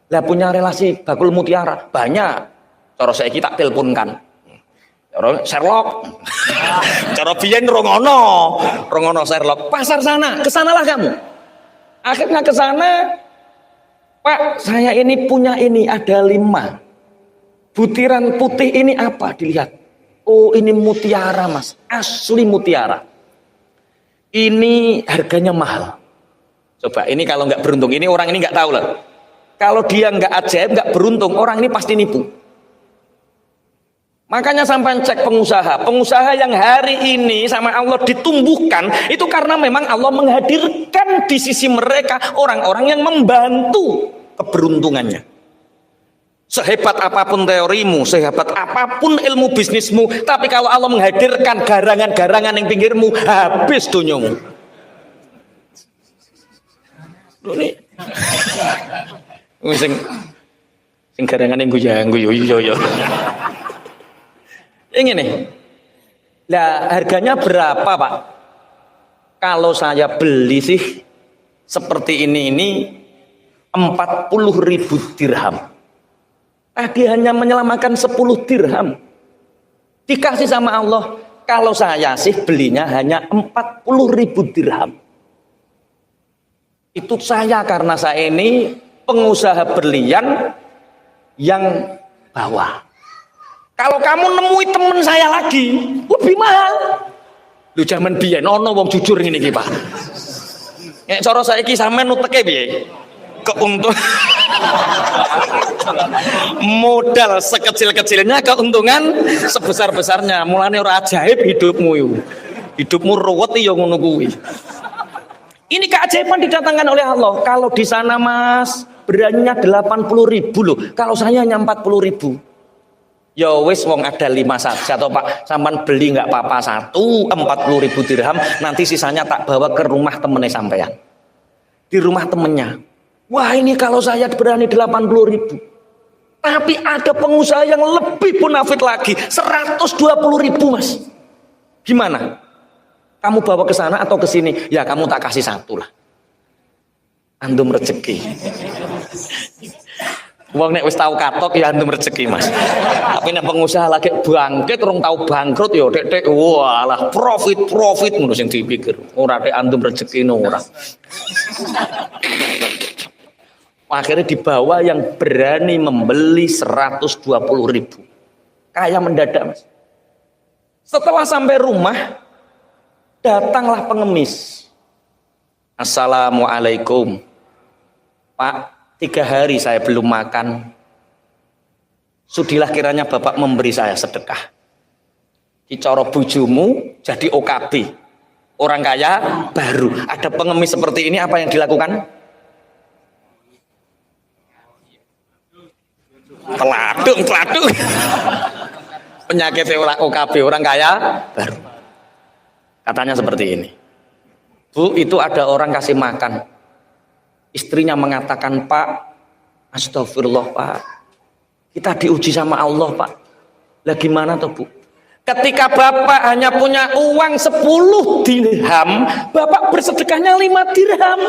Lah punya relasi bakul mutiara banyak. Cara saya kita teleponkan. Cara Sherlock, cara biyen rongono Sherlock. Pasar sana, kesanalah kamu. Akhirnya ke sana, Pak, saya ini punya ini ada 5. Butiran putih ini apa? Dilihat. Oh, ini mutiara, Mas. Asli mutiara. Ini harganya mahal. Coba, ini kalau nggak beruntung, ini orang ini nggak tahu lah. Kalau dia nggak ajaib, nggak beruntung, orang ini pasti nipu. Makanya sampai cek pengusaha yang hari ini sama Allah ditumbuhkan, itu karena memang Allah menghadirkan di sisi mereka orang-orang yang membantu keberuntungannya. Sehebat apapun teorimu, sehebat apapun ilmu bisnismu, tapi kalau Allah menghadirkan garangan-garangan yang pinggirmu, habis dunyomu. Ini sing garangan yang guyu yo. Ini nih. Lah harganya berapa, Pak? Kalau saya beli sih seperti ini 40.000 dirham. Dia hanya menyelamatkan 10 dirham. Dikasih sama Allah. Kalau saya sih belinya hanya 40.000 dirham. Itu saya karena saya ini pengusaha berlian yang bawah. Kalau kamu nemui teman saya lagi, lebih mahal. Lu zaman biyen ono wong jujur ngene iki, Pak. Nek cara saiki sampean nuteke piye? Keuntungan modal sekecil-kecilnya, keuntungan sebesar-besarnya. Mulane ora ajaib hidupmu yo. Hidupmu ruwet ya ngono kuwi. Ini keajaiban didatangkan oleh Allah. Kalau di sana Mas beraninya 80.000 loh. Kalau saya hanya 40.000. Ya wis wong ada 5 saja toh Pak. Sampean beli nggak apa-apa 40.000 dirham, nanti sisanya tak bawa ke rumah temennya sampean. Di rumah temennya. Wah ini kalau saya berani 80.000. Tapi ada pengusaha yang lebih bonafit lagi, 120.000 Mas. Gimana? Kamu bawa ke sana atau ke sini? Ya kamu tak kasih 1 lah. Antum rezeki. Wong nek wis tau katok ya antum rezeki Mas. Tapi nek pengusaha lagi bangkit rong tau bangkrut ya tek walah profit ngono sing dipikir. Ora tek antum rezeki ora. Akhirnya dibawa yang berani membeli 120.000. Kayak mendadak Mas. Setelah sampai rumah, datanglah pengemis. Assalamualaikum. Pak, 3 hari saya belum makan. Sudilah kiranya Bapak memberi saya sedekah. Dicoro bojomu jadi OKB. Orang kaya baru. Ada pengemis seperti ini, apa yang dilakukan? Teladung. Penyakit OKB orang kaya baru. Katanya seperti ini. Bu, itu ada orang kasih makan. Istrinya mengatakan, Pak, astagfirullah Pak. Kita diuji sama Allah Pak. Lah gimana tuh Bu? Ketika Bapak hanya punya uang 10 dirham, Bapak bersedekahnya 5 dirham.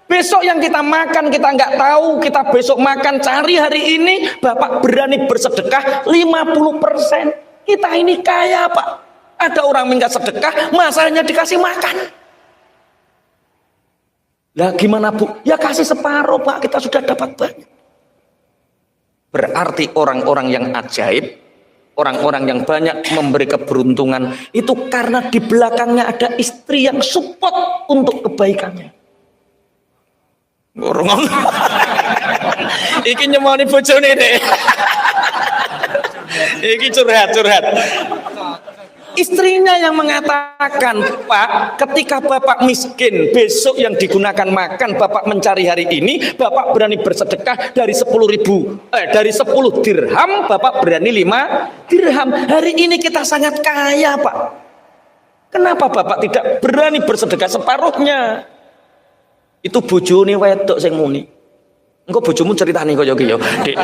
Besok yang kita makan kita nggak tahu, kita besok makan cari hari ini, Bapak berani bersedekah 50%. Kita ini kaya Pak. Ada orang minta sedekah, masalahnya dikasih makan. Lah gimana Bu? Ya kasih separuh Pak, kita sudah dapat banyak. Berarti orang-orang yang ajaib, orang-orang yang banyak memberi keberuntungan, itu karena di belakangnya ada istri yang support untuk kebaikannya. Ngorong. Iki nyemoni bojone deh. Iki curhat. Istrinya yang mengatakan, Pak, ketika Bapak miskin, besok yang digunakan makan, Bapak mencari hari ini, Bapak berani bersedekah dari 10 dirham, Bapak berani 5 dirham. Hari ini kita sangat kaya, Pak. Kenapa Bapak tidak berani bersedekah separuhnya? Itu bojone wedok sing muni. Engko bojomu ceritane kaya iki ya, Dik.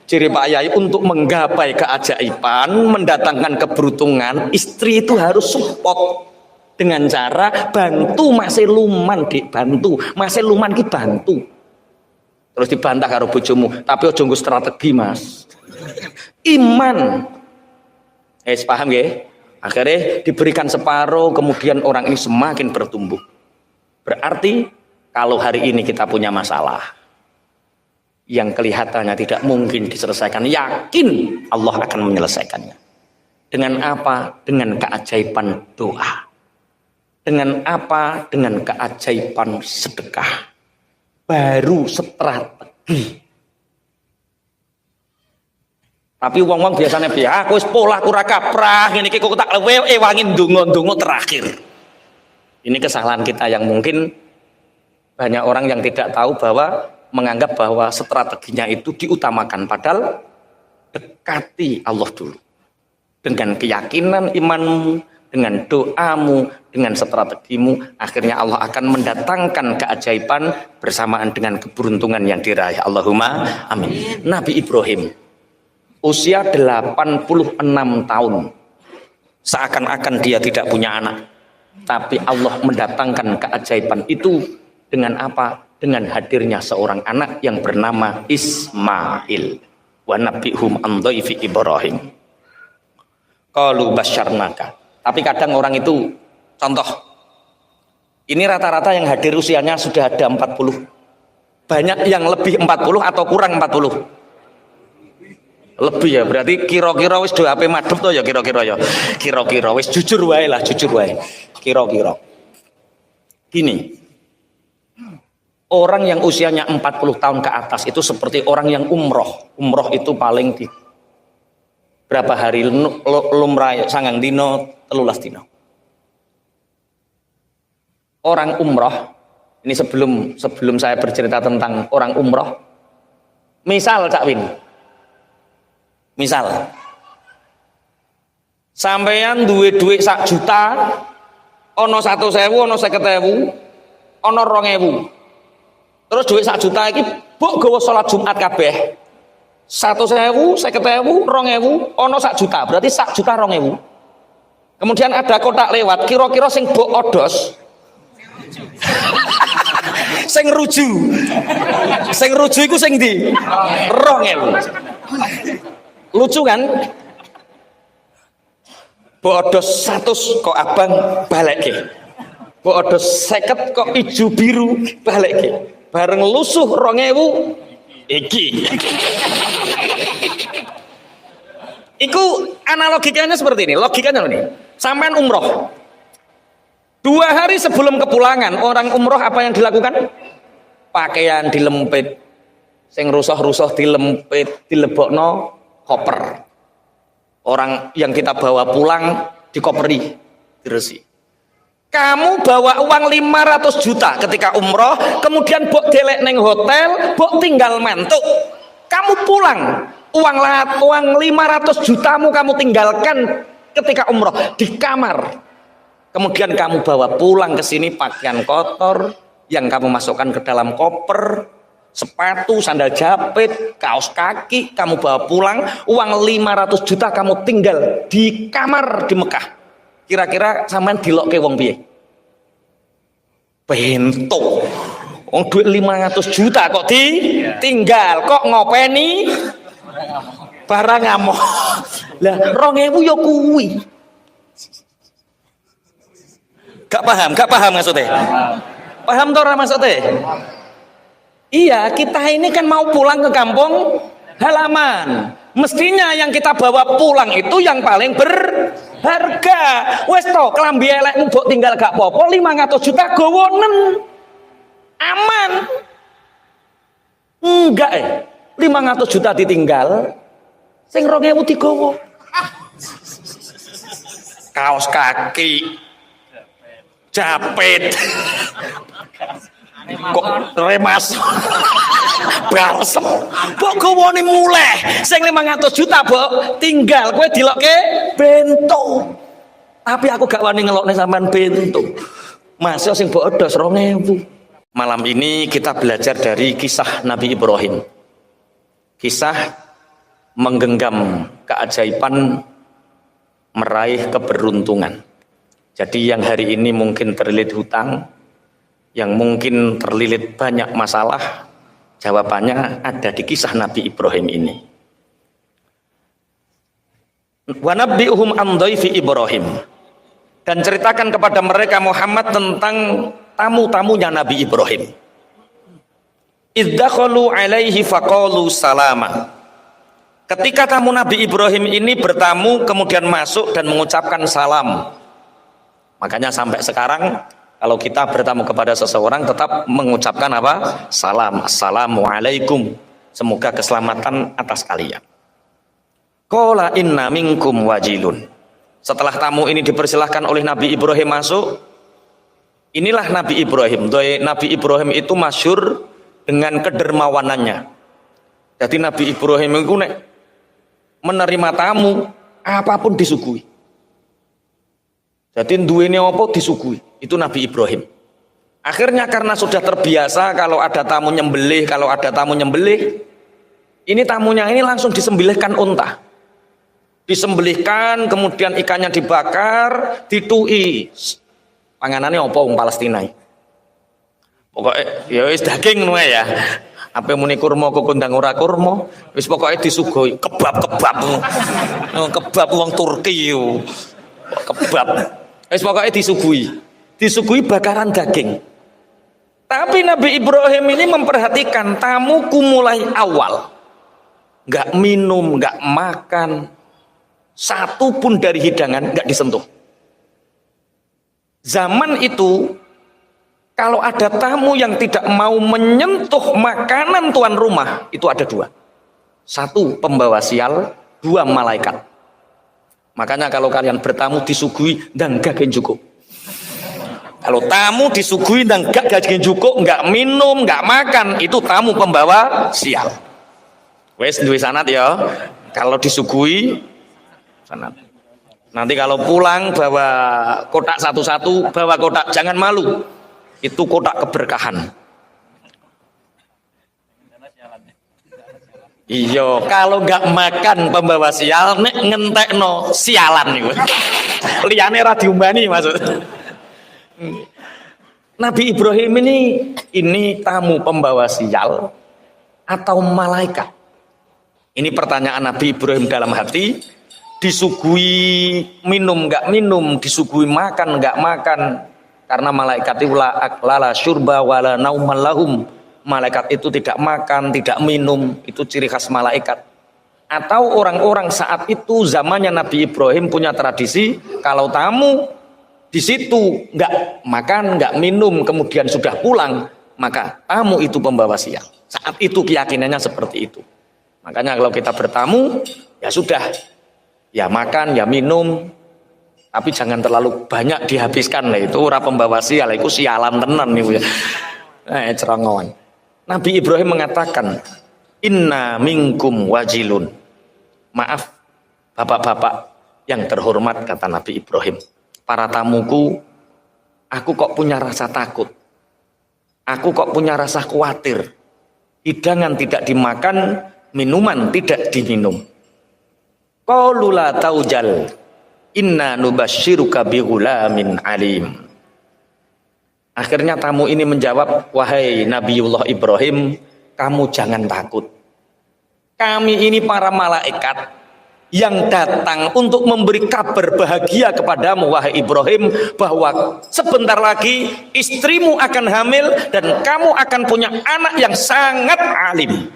Ciri Pak Yai untuk menggapai keajaiban, mendatangkan keberuntungan, istri itu harus support dengan cara bantu masih luman, Dik, bantu. Masih luman ki bantu. Terus dibantah karo bojomu, tapi ojo nggo strategi, Mas. Iman. Paham nggih? Akhirnya diberikan separuh, kemudian orang ini semakin bertumbuh. Berarti kalau hari ini kita punya masalah yang kelihatannya tidak mungkin diselesaikan, yakin Allah akan menyelesaikannya. Dengan apa? Dengan keajaiban doa. Dengan apa? Dengan keajaiban sedekah. Baru strategi. Tapi wong-wong biasanya aku wis pola ora kaprah ngene iki kok tak wangin ndonga-ndonga terakhir. Ini kesalahan kita yang mungkin banyak orang yang tidak tahu bahwa menganggap bahwa strateginya itu diutamakan, padahal dekati Allah dulu dengan keyakinan imanmu, dengan doamu, dengan strategimu, akhirnya Allah akan mendatangkan keajaiban bersamaan dengan keberuntungan yang diraih. Allahumma amin. Nabi Ibrahim usia 86 tahun, seakan-akan dia tidak punya anak, tapi Allah mendatangkan keajaiban itu dengan apa? Dengan hadirnya seorang anak yang bernama Ismail. Wa nabihum an dhaifi Ibrahim. Qalu basyarnaka. Tapi kadang orang itu, contoh, ini rata-rata yang hadir usianya sudah ada 40. Banyak yang lebih 40 atau kurang 40? Lebih ya, berarti kira-kira wis do ape madhep to ya, kira-kira ya. Kira-kira wis jujur wae lah, jujur wae. Kira-kira. Gini. Orang yang usianya 40 tahun ke atas itu seperti orang yang umroh. Umroh itu paling di berapa hari lumrah sangang dino, 13 dino. Orang umroh, ini sebelum saya bercerita tentang orang umroh, misal Cak Win, misal sampeyan duwe duit 1 juta, ono 100.000, ono 50.000, ono 2.000. Terus duit 1 juta iki mbok gawa salat Jumat kabeh. 100.000, 50.000, 2.000, ono 1 juta. Berarti 1 juta 2.000. Kemudian ada kotak lewat, kira-kira sing mbok odos. Sing ruju. Sing ruju iku sing ndi? 2.000. Lucu kan? Mbok odos 100 kok abang balekke. Mbok odos 50 kok ijo biru balekke. Bareng lusuh 2.000 iki. Iku analogikanya seperti ini, logikanya ini. Sampean umroh. 2 hari sebelum kepulangan, orang umroh apa yang dilakukan? Pakaian dilempit, sing rusuh-rusuh dilempit, dilebokno koper. Orang yang kita bawa pulang dikoperi, diresi. Kamu bawa uang 500 juta ketika umroh, kemudian bok delek neng hotel, bok tinggal mantuk. Kamu pulang, uang 500 jutamu kamu tinggalkan ketika umroh di kamar. Kemudian kamu bawa pulang ke sini pakaian kotor yang kamu masukkan ke dalam koper, sepatu, sandal jepit, kaos kaki kamu bawa pulang, uang 500 juta kamu tinggal di kamar di Mekah. Kira-kira sampean dilokke wong piye? Bento. Wong duit 500 juta kok ditinggal, kok ngopeni barang ngamuk. Lah 2.000 ya kuwi. Gak paham maksudnya? Paham toh maksudnya? Iya, kita ini kan mau pulang ke kampung halaman. Mestinya yang kita bawa pulang itu yang paling berharga. Wes to, kelambi elekmu mbok tinggal gak apa-apa, 500 juta gowonen. Aman. Enggak 500 juta ditinggal, sing 2.000 digowo. Kaos kaki, japit, kok remas balsem mbok gowone muleh sing 500 juta mbok tinggal kowe dilokke bento. Tapi aku gak wani ngelokne sampean bento. Masih sing mbok odos 2.000. Malam ini kita belajar dari kisah Nabi Ibrahim. Kisah menggenggam keajaiban meraih keberuntungan. Jadi yang hari ini mungkin terlilit hutang, yang mungkin terlilit banyak masalah, jawabannya ada di kisah Nabi Ibrahim ini. Wa nabbi'uhum an dhaifi Ibrahim. Dan ceritakan kepada mereka Muhammad tentang tamu-tamunya Nabi Ibrahim. Iddakhalu alaihi faqalu salama. Ketika tamu Nabi Ibrahim ini bertamu kemudian masuk dan mengucapkan salam. Makanya sampai sekarang kalau kita bertamu kepada seseorang tetap mengucapkan apa? Salam. Assalamualaikum. Semoga keselamatan atas kalian. Qala inna minkum wajilun. Setelah tamu ini dipersilahkan oleh Nabi Ibrahim masuk, inilah Nabi Ibrahim. Nabi Ibrahim itu masyhur dengan kedermawanannya. Jadi Nabi Ibrahim itu menerima tamu apapun disuguhi. Jadi duwene apa disuguhi. Itu Nabi Ibrahim. Akhirnya karena sudah terbiasa kalau ada tamu nyembelih, ini tamunya ini langsung disembelihkan unta. Disembelihkan, kemudian ikannya dibakar, ditui. Panganannya apa wong Palestina? Pokoknya ya wis daging ngono ya. Apa muni kurma kok kondang ora kurma, wis pokoke disuguhi kebab-kebab. Kebab wong Turki yo. Kebab. Wis pokoke disuguhi. Disuguhi bakaran daging. Tapi Nabi Ibrahim ini memperhatikan tamuku mulai awal. Enggak minum, enggak makan. Satu pun dari hidangan nggak disentuh. Zaman itu kalau ada tamu yang tidak mau menyentuh makanan tuan rumah, itu ada dua. Satu pembawa sial, dua malaikat. Makanya kalau kalian bertamu disuguhi dan gak cukup. Kalau tamu disuguhi dan gak cukup, nggak minum, nggak makan, itu tamu pembawa sial. Wes duwe sanad ya. Kalau disuguhi sanad. Nanti kalau pulang bawa kotak satu-satu, bawa kotak, jangan malu. Itu kotak keberkahan. Iya, kalau nggak makan pembawa sial, nek ngentekno sialan niku. Liyane ra diumbani maksud. Nabi Ibrahim ini tamu pembawa sial atau malaikat? Ini pertanyaan Nabi Ibrahim dalam hati. Disuguhi minum nggak minum, disuguhi makan nggak makan, karena malaikat itu lala syurba wala nauman lahum. Malaikat itu tidak makan, tidak minum, itu ciri khas malaikat. Atau orang-orang saat itu zamannya Nabi Ibrahim punya tradisi kalau tamu di situ nggak makan nggak minum kemudian sudah pulang, maka tamu itu pembawa sial. Saat itu keyakinannya seperti itu. Makanya kalau kita bertamu ya sudah. Ya makan, ya minum, tapi jangan terlalu banyak dihabiskan lah, itu ora pembawa sial, itu sialan tenan nih ya. Cerongoan. Nabi Ibrahim mengatakan, inna minkum wajilun. Maaf, bapak-bapak yang terhormat, kata Nabi Ibrahim. Para tamuku, aku kok punya rasa takut. Aku kok punya rasa khawatir. Hidangan tidak dimakan, minuman tidak diminum. Qalu la taujal inna nubasyiruka bi ghulamin alim. Akhirnya tamu ini menjawab, wahai Nabiullah Ibrahim, kamu jangan takut. Kami ini para malaikat yang datang untuk memberi kabar bahagia kepadamu wahai Ibrahim, bahwa sebentar lagi istrimu akan hamil dan kamu akan punya anak yang sangat alim.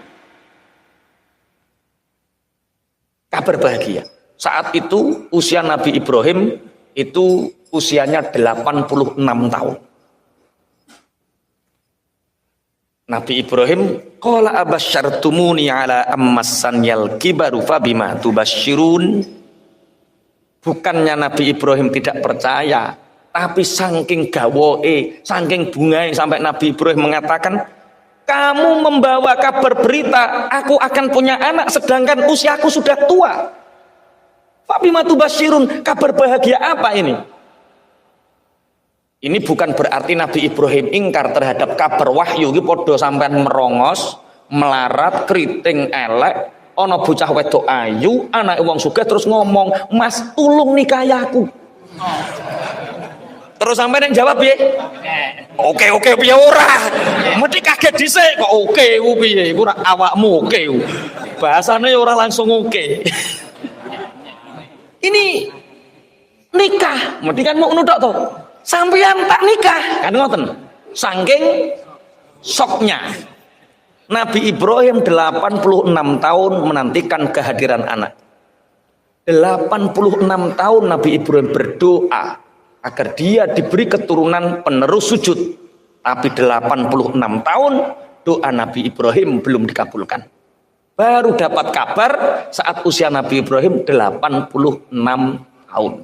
Kabar bahagia. Saat itu usia Nabi Ibrahim itu usianya 86 tahun. Nabi Ibrahim, qala abasyartumuni ala ammassanyal kibaru fabima tubasyirun. Bukannya Nabi Ibrahim tidak percaya, tapi saking gawoe, saking bungai sampai Nabi Ibrahim mengatakan, kamu membawa kabar berita aku akan punya anak sedangkan usiaku sudah tua. Fabima tubasyirun, kabar bahagia apa ini? Ini bukan berarti Nabi Ibrahim ingkar terhadap kabar wahyu iki padha sampean merongos, melarat, keriting, elek, ana bocah wedok ayu, anake wong sugih terus ngomong, "Mas, tulung nikahi aku." Terus sampean yang jawab piye? Oke piye ora? Mesti kaget dhisik kok oke ku piye? Iku ora awakmu oke. Bahasane ora langsung oke. Ini nikah, mesti kan mau nudok to. Sampeyan tak nikah, kan ngoten. Saking soknya. Nabi Ibrahim 86 tahun menantikan kehadiran anak. 86 tahun Nabi Ibrahim berdoa agar dia diberi keturunan penerus sujud. Tapi 86 tahun doa Nabi Ibrahim belum dikabulkan. Baru dapat kabar saat usia Nabi Ibrahim 86 tahun.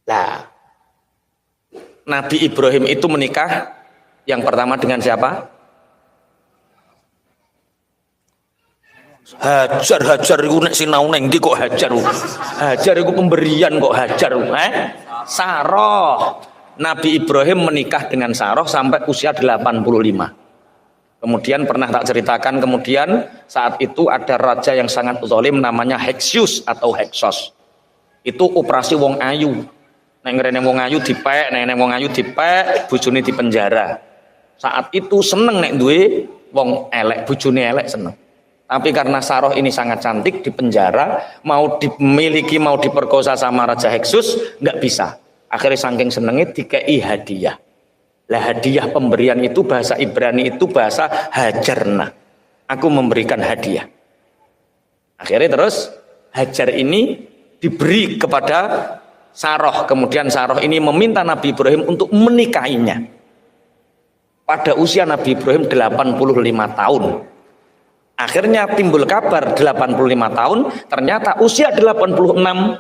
Nah, Nabi Ibrahim itu menikah yang pertama dengan siapa? Hajar iku nek sinau nang ndi kok Hajar. Hajar iku pemberian kok Hajar. Sarah. Nabi Ibrahim menikah dengan Sarah sampai usia 85. Kemudian pernah tak ceritakan, kemudian saat itu ada raja yang sangat zalim namanya Heksus atau Heksos. Itu operasi wong ayu. Nek ngrene wong ayu dipek, nek wong ayu dipek, bojone dipenjara. Saat itu seneng nek duwe wong elek, bojone elek seneng. Tapi karena Sarah ini sangat cantik, dipenjara, mau dimiliki, mau diperkosa sama Raja Heksus, nggak bisa. Akhirnya saking senengnya dikei hadiah. Lah hadiah pemberian itu bahasa Ibrani itu bahasa hajarna. Aku memberikan hadiah. Akhirnya terus Hajar ini diberi kepada Sarah, kemudian Sarah ini meminta Nabi Ibrahim untuk menikahinya. Pada usia Nabi Ibrahim 85 tahun. Akhirnya timbul kabar 85 tahun, ternyata usia 86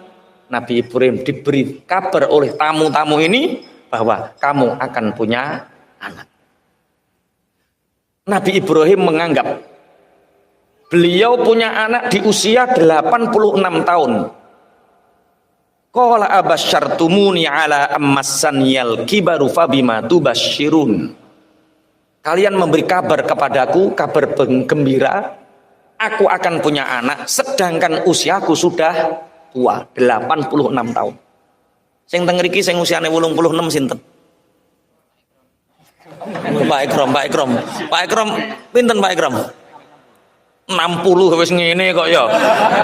Nabi Ibrahim diberi kabar oleh tamu-tamu ini bahwa kamu akan punya anak. Nabi Ibrahim menganggap beliau punya anak di usia 86 tahun. Qala abasyartumuni ala ammassanyal kibaru fabima tubasyirun. Kalian memberi kabar kepadaku, kabar gembira, aku akan punya anak sedangkan usiaku sudah tua, 86 tahun. Sing teng mriki sing usiane 86 sinten? Pak Ikram pinten Pak Ikram? 60 wis ngene kok ya.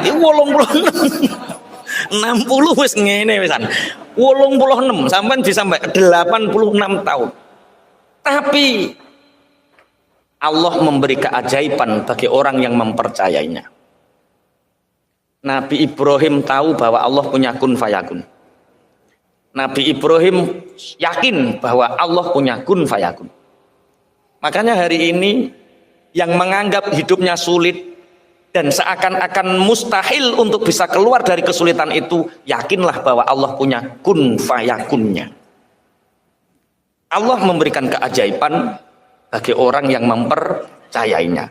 Iki 86. 60 wis ngene wisan. 86 sampean bisa sampai 86 tahun. Tapi Allah memberi keajaiban bagi orang yang mempercayainya. Nabi Ibrahim tahu bahwa Allah punya kun fayakun. Nabi Ibrahim yakin bahwa Allah punya kun fayakun. Makanya hari ini yang menganggap hidupnya sulit dan seakan-akan mustahil untuk bisa keluar dari kesulitan itu, yakinlah bahwa Allah punya kun fayakunnya. Allah memberikan keajaiban bagi orang yang mempercayainya.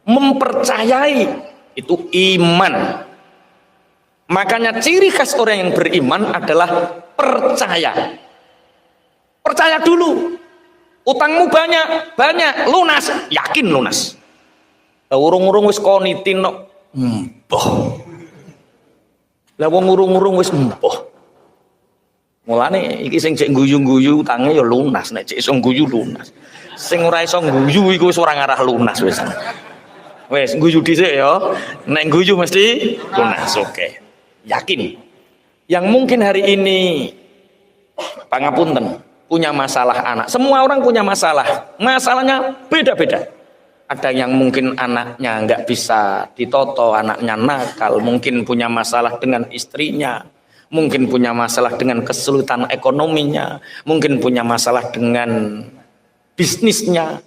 Mempercayai itu iman. Makanya ciri khas orang yang beriman adalah percaya. Percaya dulu. Utangmu banyak, lunas, yakin lunas. Urung-urung wis konitin kok empoh. Lah wong urung-urung wis empoh. Mulane iki sing cek guyu-guyu utange ya lunas, nek cek iso guyu lunas. Sing ora iso guyu iku wis ora ngarah lunas wis. Wis guyu dhisik ya. Nek guyu mesti lunas, oke. Yakin. Yang mungkin hari ini pangapunten punya masalah anak. Semua orang punya masalah. Masalahnya beda-beda. Ada yang mungkin anaknya nggak bisa ditoto, anaknya nakal, mungkin punya masalah dengan istrinya, mungkin punya masalah dengan kesulitan ekonominya, mungkin punya masalah dengan bisnisnya.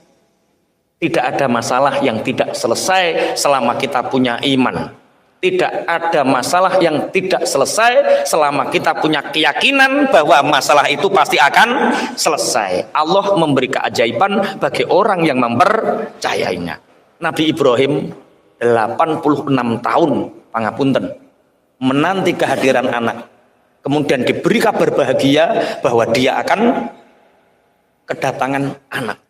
Tidak ada masalah yang tidak selesai selama kita punya iman. Tidak ada masalah yang tidak selesai selama kita punya keyakinan bahwa masalah itu pasti akan selesai. Allah memberi keajaiban bagi orang yang mempercayainya. Nabi Ibrahim 86 tahun pangapunten menanti kehadiran anak. kemudian diberi kabar bahagia bahwa dia akan kedatangan anak.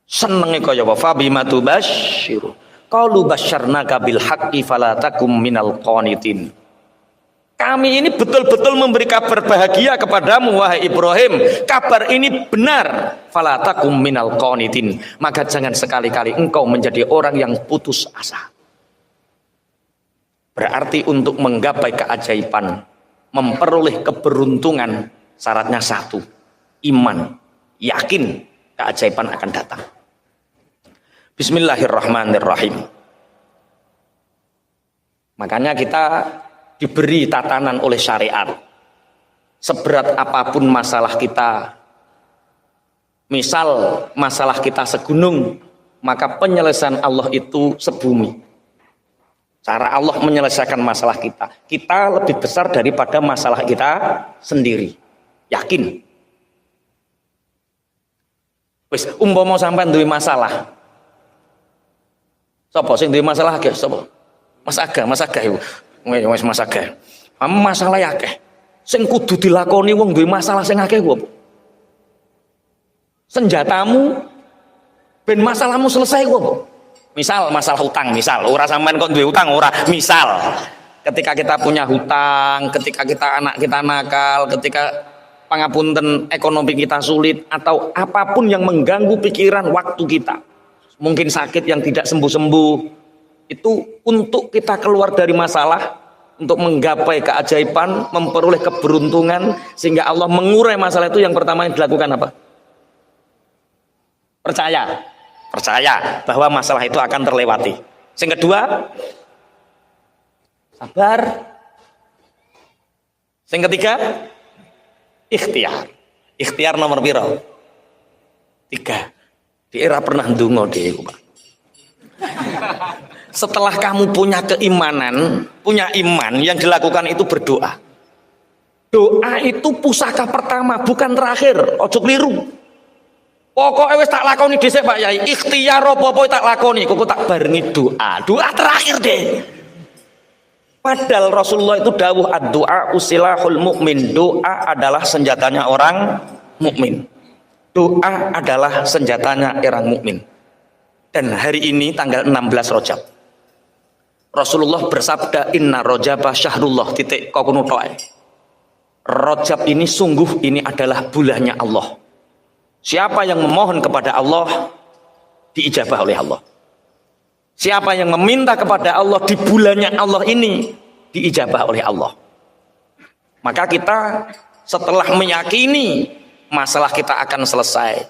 Senenge kaya wa fa bima tubasyiru qalu basyarnaka bil haqqi fala takum minal qanitin. Kami ini betul-betul memberi kabar bahagia kepadamu wahai Ibrahim. Kabar ini benar. Fala takum minal qanitin. Maka jangan sekali-kali engkau menjadi orang yang putus asa. Berarti untuk menggapai keajaiban, memperoleh keberuntungan, syaratnya satu, iman, yakin keajaiban akan datang. Bismillahirrahmanirrahim. Makanya kita diberi tatanan oleh syariat. Seberat apapun masalah kita, misal masalah kita segunung, maka penyelesaian Allah itu sebumi. Cara Allah menyelesaikan masalah kita, kita lebih besar daripada masalah kita sendiri. Yakin. Wis umpama sampean duwe masalah. Sapa sing duwe masalah akeh sapa? Mas Aga iku. Wis Mas Aga. Masalah akeh. Sing kudu dilakoni wong duwe masalah sing akeh ku apa? Senjatamu ben masalahmu selesai ku apa? Misal masalah hutang, misal ora sampean kok duwe hutang ora, misal ketika kita punya hutang, ketika anak kita nakal, ketika pangapunten ekonomi kita sulit, atau apapun yang mengganggu pikiran waktu kita, mungkin sakit yang tidak sembuh-sembuh, itu untuk kita keluar dari masalah, untuk menggapai keajaiban, memperoleh keberuntungan, sehingga Allah mengurai masalah itu. Yang pertama yang dilakukan apa? Percaya bahwa masalah itu akan terlewati. Yang kedua, sabar. Yang ketiga, ikhtiar. Ikhtiar nomor piro? 3. Di era pernah ndonga dhewe, Pak. Setelah kamu punya keimanan, punya iman, yang dilakukan itu berdoa. Doa itu pusaka pertama, bukan terakhir. Ojo keliru. Pokoknya wis tak lakoni dhisik Pak Yai. Ikhtiar apa-apa tak lakoni, kok tak barengi doa. Doa terakhir deh. Padahal Rasulullah itu dawuh ad-du'a usilahul mukmin. Doa adalah senjatanya orang mukmin. Doa adalah senjatanya orang mukmin. Dan hari ini tanggal 16 Rajab, Rasulullah bersabda inna rajaba syahrullah titik kokunu to'e. Rajab ini sungguh ini adalah bulannya Allah. Siapa yang memohon kepada Allah diijabah oleh Allah. Siapa yang meminta kepada Allah di bulannya Allah ini diijabah oleh Allah. Maka kita setelah meyakini masalah kita akan selesai,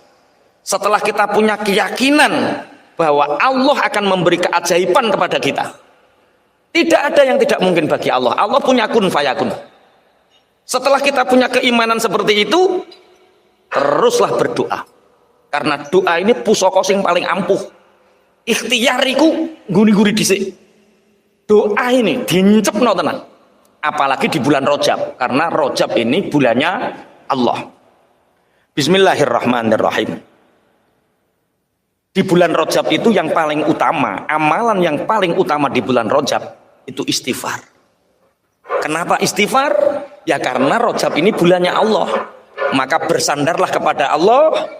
setelah kita punya keyakinan bahwa Allah akan memberi keajaiban kepada kita, tidak ada yang tidak mungkin bagi Allah. Allah punya kun fayakun. Setelah kita punya keimanan seperti itu, teruslah berdoa. Karena doa ini pusaka sing paling ampuh. Ikhtiariku guni-guni dhisik. Doa ini dincepno tenan. Apalagi di bulan Rajab, karena Rajab ini bulannya Allah. Bismillahirrahmanirrahim. Di bulan Rajab itu yang paling utama, amalan yang paling utama di bulan Rajab itu istighfar. Kenapa istighfar? Ya karena Rajab ini bulannya Allah. Maka bersandarlah kepada Allah,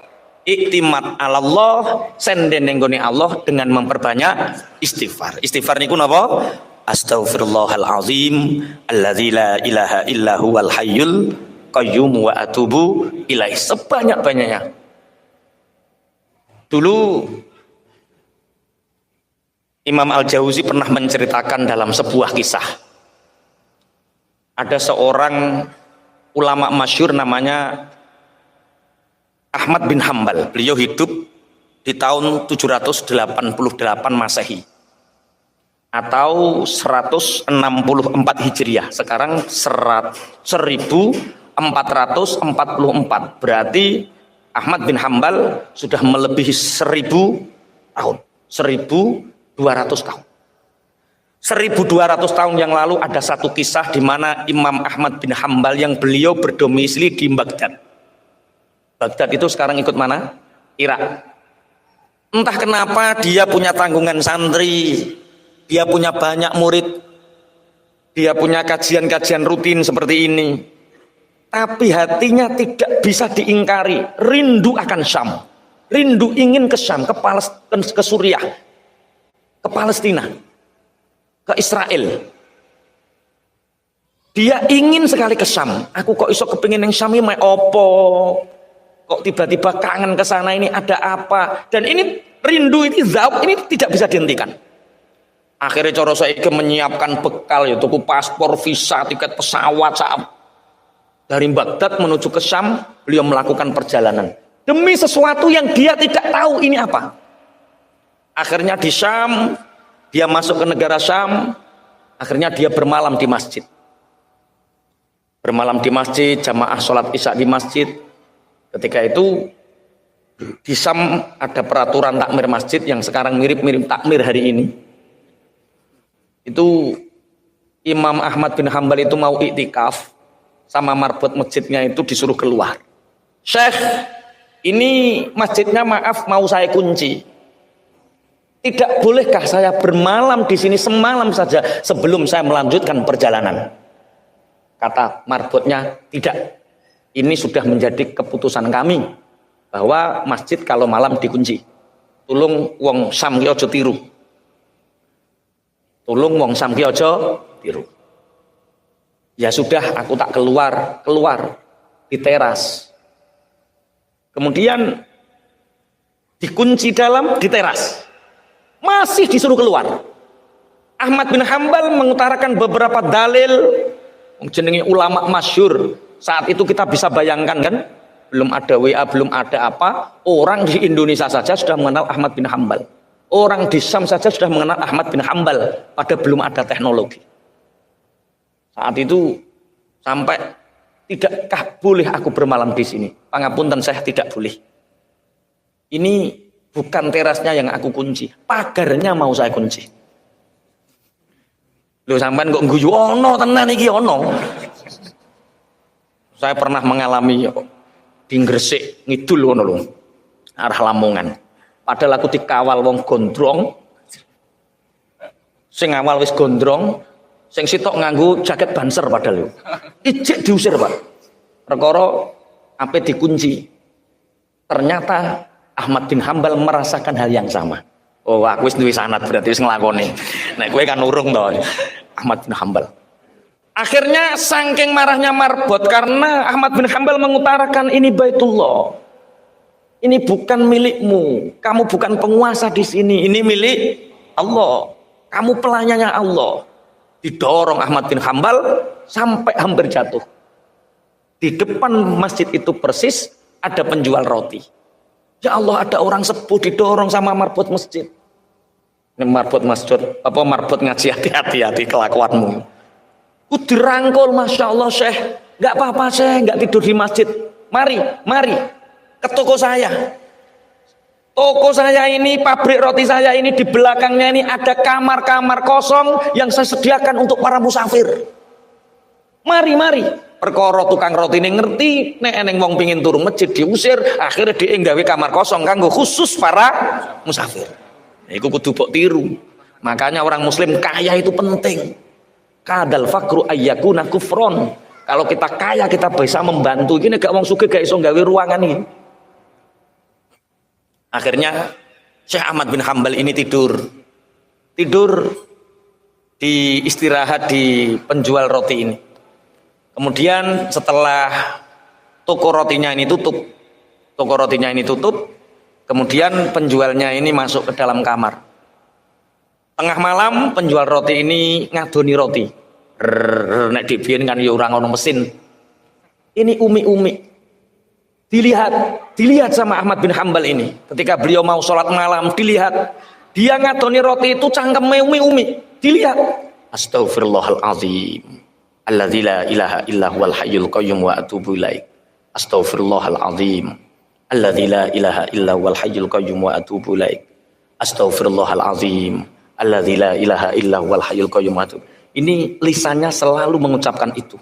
iktimat Allah, senden nenggone Allah dengan memperbanyak istighfar. Istighfar niku napa? Astaghfirullahalazim alladzi la ilaha illa huwal hayyul qayyum wa atubu ilaih. Sebanyak-banyaknya. Dulu Imam Al-Jauzi pernah menceritakan dalam sebuah kisah. Ada seorang ulama masyhur namanya Ahmad bin Hambal. Beliau hidup di tahun 788 Masehi atau 164 Hijriah. Sekarang 1444. Berarti Ahmad bin Hambal sudah melebihi 1000 tahun. 1200 tahun. 1200 tahun yang lalu ada satu kisah di mana Imam Ahmad bin Hambal yang beliau berdomisili di Baghdad. Baghdad itu sekarang ikut mana? Irak. Entah kenapa dia punya tanggungan santri, dia punya banyak murid, dia punya kajian-kajian rutin seperti ini. tapi hatinya tidak bisa diingkari, rindu akan Syam, rindu ingin ke Syam, ke Suriah, ke Palestina, ke Israel. Dia ingin sekali ke Syam. Aku kok iso kepingin yang Syam ini opo? Kok tiba-tiba kangen ke sana, ini ada apa? Dan ini rindu ini zauq ini tidak bisa dihentikan. Akhirnya cara saiki menyiapkan bekal ya, tuku paspor, visa, tiket pesawat saat dari Baghdad menuju ke Syam, beliau melakukan perjalanan demi sesuatu yang dia tidak tahu ini apa. Akhirnya di Syam, dia masuk ke negara Syam, akhirnya dia bermalam di masjid. Bermalam di masjid, jamaah sholat isya di masjid. Ketika itu di Syam ada peraturan takmir masjid yang sekarang mirip-mirip takmir hari ini. Itu Imam Ahmad bin Hambal itu mau iktikaf, sama marbot masjidnya itu disuruh keluar. Syekh, ini masjidnya maaf mau saya kunci. Tidak bolehkah saya bermalam di sini semalam saja sebelum saya melanjutkan perjalanan? Kata marbotnya, tidak. Ini sudah menjadi keputusan kami bahwa masjid kalau malam dikunci. Tulung wong Syam ki aja tiru. Tulung wong Syam ki aja tiru. Ya sudah, aku tak keluar di teras. Kemudian dikunci di teras. Masih disuruh keluar. Ahmad bin Hambal mengutarakan beberapa dalil. Jenenge ulama masyhur. Saat itu kita bisa bayangkan kan, belum ada WA, belum ada apa, orang di Indonesia saja sudah mengenal Ahmad bin Hambal. Orang di Syam saja sudah mengenal Ahmad bin Hambal, padahal belum ada teknologi. Saat itu sampai, tidakkah boleh aku bermalam di sini? Pangapunten, saya tidak boleh. Ini bukan terasnya yang aku kunci, pagarnya mau saya kunci. Lho sampean kok guyu ono tenan iki ono. Saya pernah mengalami di Gresik ngidul ngono lho. Arah Lamongan. Padahal aku dikawal wong gondrong. Sing awal wis gondrong, sing sitok nganggo jaket banser padahal lho. Ijik diusir, Pak. Perkara ape dikunci. Ternyata Ahmad bin Hambal merasakan hal yang sama. Oh, aku wis duwe sanad berarti wis nglakoni. Nek kowe kan urung to. Ahmad bin Hambal. Akhirnya saking marahnya marbot karena Ahmad bin Hambal mengutarakan ini Baitullah. Ini bukan milikmu. Kamu bukan penguasa di sini. Ini milik Allah. Kamu pelayannya Allah. Didorong Ahmad bin Hambal sampai hampir jatuh. Di depan masjid itu persis ada penjual roti. Ya Allah, ada orang sepuh didorong sama marbot masjid. Ini marbot masjid, apa marbot ngaji, hati-hati kelakuanmu. Ku dirangkul, Masya Allah Syekh. Gak apa-apa Syekh, gak tidur di masjid. Mari ke toko saya. Toko saya ini, pabrik roti saya ini, di belakangnya ini ada kamar-kamar kosong yang saya sediakan untuk para musafir. Mari. Perkara tukang roti ini ngerti, nek eneng wong pingin turu masjid diusir, akhirnya dia nggawe kamar kosong kanggo khusus para musafir. Iku kudu mbok tiru. Makanya orang muslim kaya itu penting. Kadal fakru ayyakuna kufron. Kalau kita kaya kita bisa membantu. Ini gak wong sugih gak iso gawe ruangan ini. Akhirnya Syekh Ahmad bin Hambal ini tidur di istirahat di penjual roti ini. Kemudian setelah toko rotinya ini tutup, kemudian penjualnya ini masuk ke dalam kamar. Tengah malam penjual roti ini ngadoni roti. Nek dibiyen kan ya ora ono mesin. Ini umi-umi. Dilihat sama Ahmad bin Hambal ini. Ketika beliau mau sholat malam, dilihat. Dia ngadoni roti itu cangkeme umi-umi. Dilihat. Astaghfirullahalazim. Alladzi la ilaha illa huwal hayyul qayyum wa atubu ilaik. Astaghfirullahalazim. Alladzi la ilaha illa huwal hayyul qayyum wa atubu ilaik. Astaghfirullahalazim. Alladzi la ilaha illa huwal hayyul qayyum wa atubu. Ini lisannya selalu mengucapkan itu.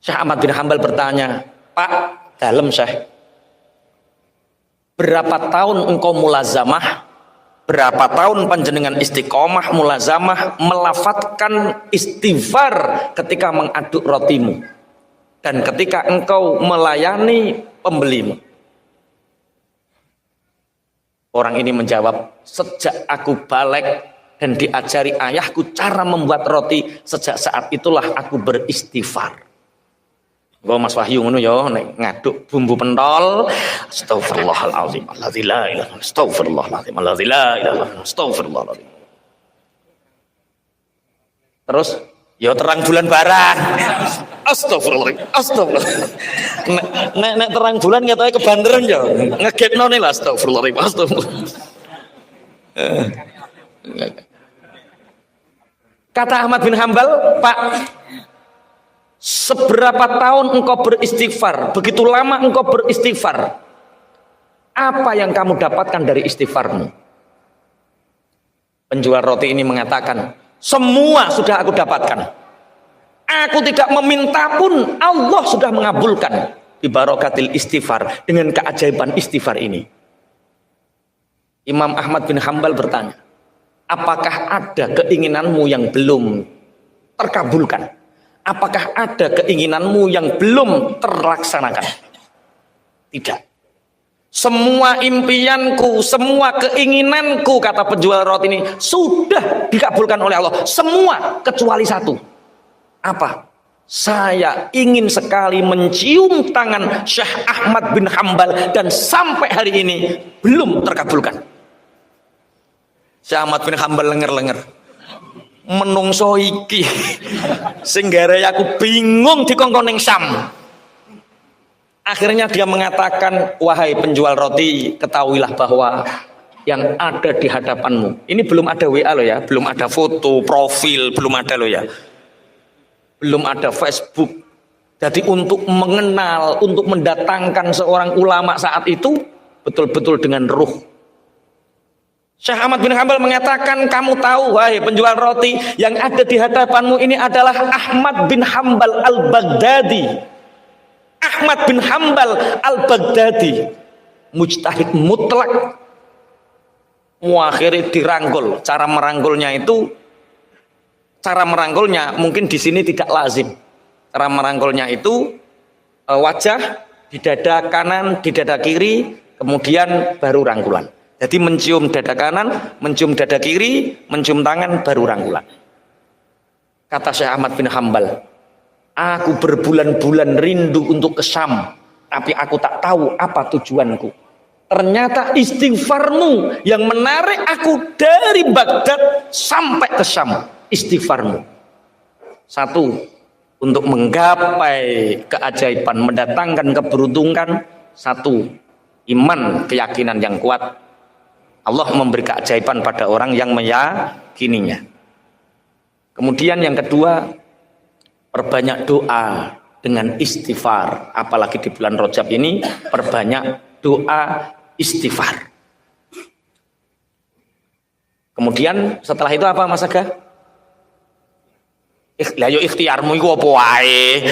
Syekh Ahmad bin Hambal bertanya, "Pak, dalem Syekh, berapa tahun engkau mulazamah? Berapa tahun panjenengan istiqomah mulazamah melafatkan istighfar ketika mengaduk rotimu?" dan ketika engkau melayani pembelimu. Orang ini menjawab, sejak aku balik dan diajari ayahku cara membuat roti, sejak saat itulah aku beristighfar. Gua Mas Wahyu ngono ya, nek ngaduk bumbu pentol, astagfirullahalazim, la ilaha illallah, astagfirullahalazim, la ilaha illallah, astagfirullahalazim. Terus ya terang bulan barang. Astagfirullahaladzim, astagfirullahaladzim. Nek terang bulan katanya kebanderan ya, ngegekno nih lah, astagfirullahaladzim, astagfirullahaladzim. Kata Ahmad bin Hambal, Pak, seberapa tahun engkau beristighfar, begitu lama engkau beristighfar, apa yang kamu dapatkan dari istighfarmu? Penjual roti ini mengatakan, semua sudah aku dapatkan. Aku tidak meminta pun Allah sudah mengabulkan. Bi barakatil istighfar, dengan keajaiban istighfar ini. Imam Ahmad bin Hambal bertanya, apakah ada keinginanmu yang belum terkabulkan? Apakah ada keinginanmu yang belum terlaksanakan? Tidak. Semua impianku, semua keinginanku, kata penjual roti ini, sudah dikabulkan oleh Allah. Semua kecuali satu. Apa? Saya ingin sekali mencium tangan Syekh Ahmad bin Hambal dan sampai hari ini belum terkabulkan. Syekh Ahmad bin Hambal lenger-lenger. Menungso iki sing gare aku bingung dikongkon ning Syam. Akhirnya dia mengatakan, wahai penjual roti, ketahuilah bahwa yang ada di hadapanmu, ini belum ada WA loh ya, belum ada foto, profil, belum ada loh ya, belum ada Facebook. Jadi untuk mengenal, untuk mendatangkan seorang ulama saat itu betul-betul dengan ruh. Syekh Ahmad bin Hambal mengatakan, kamu tahu wahai penjual roti, yang ada di hadapanmu ini adalah Ahmad bin Hambal al-Baghdadi. Ahmad bin Hambal al-Baghdadi, mujtahid mutlak. Akhirnya dirangkul. Cara merangkulnya mungkin di sini tidak lazim. Cara merangkulnya itu wajah, di dada kanan, di dada kiri, kemudian baru rangkulan. Jadi mencium dada kanan, mencium dada kiri, mencium tangan, baru rangkulan. Kata Syekh Ahmad bin Hambal, aku berbulan-bulan rindu untuk ke Syam, tapi aku tak tahu apa tujuanku. Ternyata istighfarmu yang menarik aku dari Baghdad sampai ke Syam. Istighfarmu. Satu, untuk menggapai keajaiban, mendatangkan keberuntungan. Satu, iman, keyakinan yang kuat. Allah memberi keajaiban pada orang yang meyakininya. Kemudian yang kedua, perbanyak doa dengan istighfar. Apalagi di bulan Rajab ini, perbanyak doa istighfar. Kemudian setelah itu apa Mas Aga? Lah yo ikhtiarmu iku apa wae.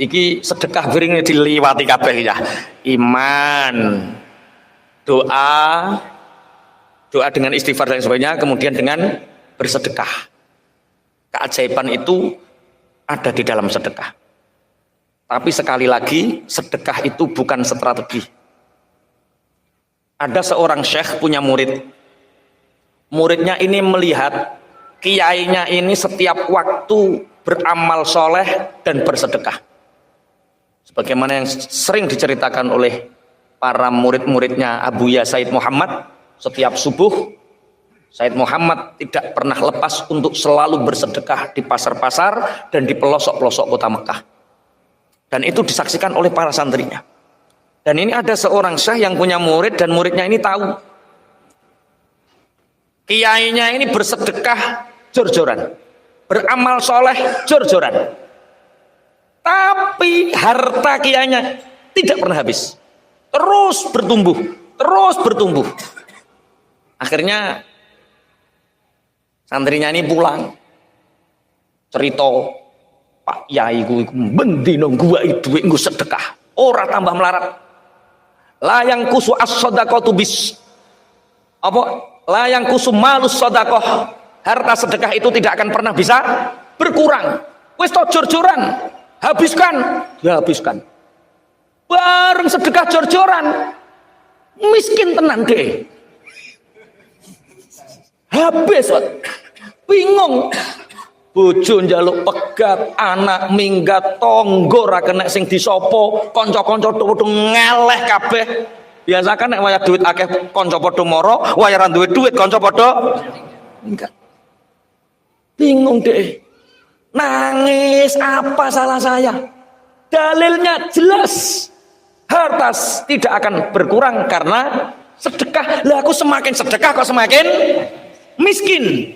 Iki sedekah bring diliwati kabeh ya. Iman, doa dengan istighfar dan sebagainya, kemudian dengan bersedekah. Keajaiban itu ada di dalam sedekah. Tapi sekali lagi, sedekah itu bukan strategi. Ada seorang syekh punya murid. Muridnya ini melihat kiainya ini setiap waktu beramal soleh dan bersedekah. Sebagaimana yang sering diceritakan oleh para murid-muridnya Abuya Said Muhammad, setiap subuh Said Muhammad tidak pernah lepas untuk selalu bersedekah di pasar-pasar dan di pelosok-pelosok kota Mekah. Dan itu disaksikan oleh para santrinya. Dan ini ada seorang syekh yang punya murid, dan muridnya ini tahu kiainya ini bersedekah jor-joran, beramal soleh jor-joran, tapi harta kiainya tidak pernah habis, terus bertumbuh, terus bertumbuh. Akhirnya santrinya ini pulang cerita, Pak Yai ku mendino gua itu nggo sedekah ora tambah melarat. Layang kusu as-shadaqatu bis apa? Layang kusu malus shadaqah. Harta sedekah itu tidak akan pernah bisa berkurang. Wis to jor-joran. habiskan, dihabiskan. Bareng sedekah jor-joran, miskin tenan deh. Habis, bingung. Bojo njaluk pegat, anak minggat, tonggo ra kena sing disopo, kanca-kanca padha ngeleh kabeh. Biasa kan nek wayah duit akeh kanca padha mara, wayah ra duwe duit kanca padha minggat. Bingung deh. Nangis, apa salah saya? Dalilnya jelas. Harta tidak akan berkurang karena sedekah. Lah aku semakin sedekah kok semakin miskin.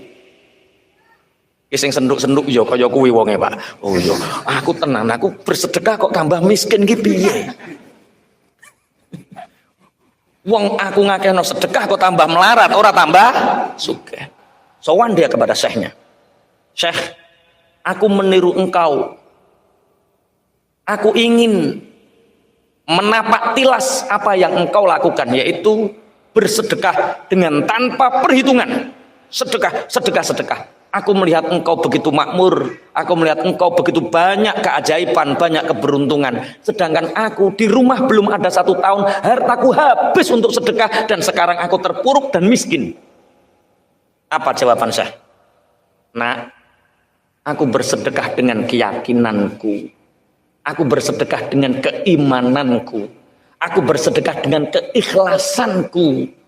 Sing senduk-senduk ya kaya kuwi wonge, Pak. Oh iya, aku tenan, aku bersedekah kok tambah miskin ki piye? Wong aku ngakehno sedekah kok tambah melarat, ora tambah sugih. Sowan dia kepada syekhnya. Syekh, aku meniru engkau. Aku ingin menapak tilas apa yang engkau lakukan, yaitu bersedekah dengan tanpa perhitungan. Sedekah. Aku melihat engkau begitu makmur, aku melihat engkau begitu banyak keajaiban, banyak keberuntungan. Sedangkan aku di rumah belum ada 1 tahun, hartaku habis untuk sedekah dan sekarang aku terpuruk dan miskin. Apa jawaban saya? Nah, aku bersedekah dengan keyakinanku. Aku bersedekah dengan keimananku. Aku bersedekah dengan keikhlasanku.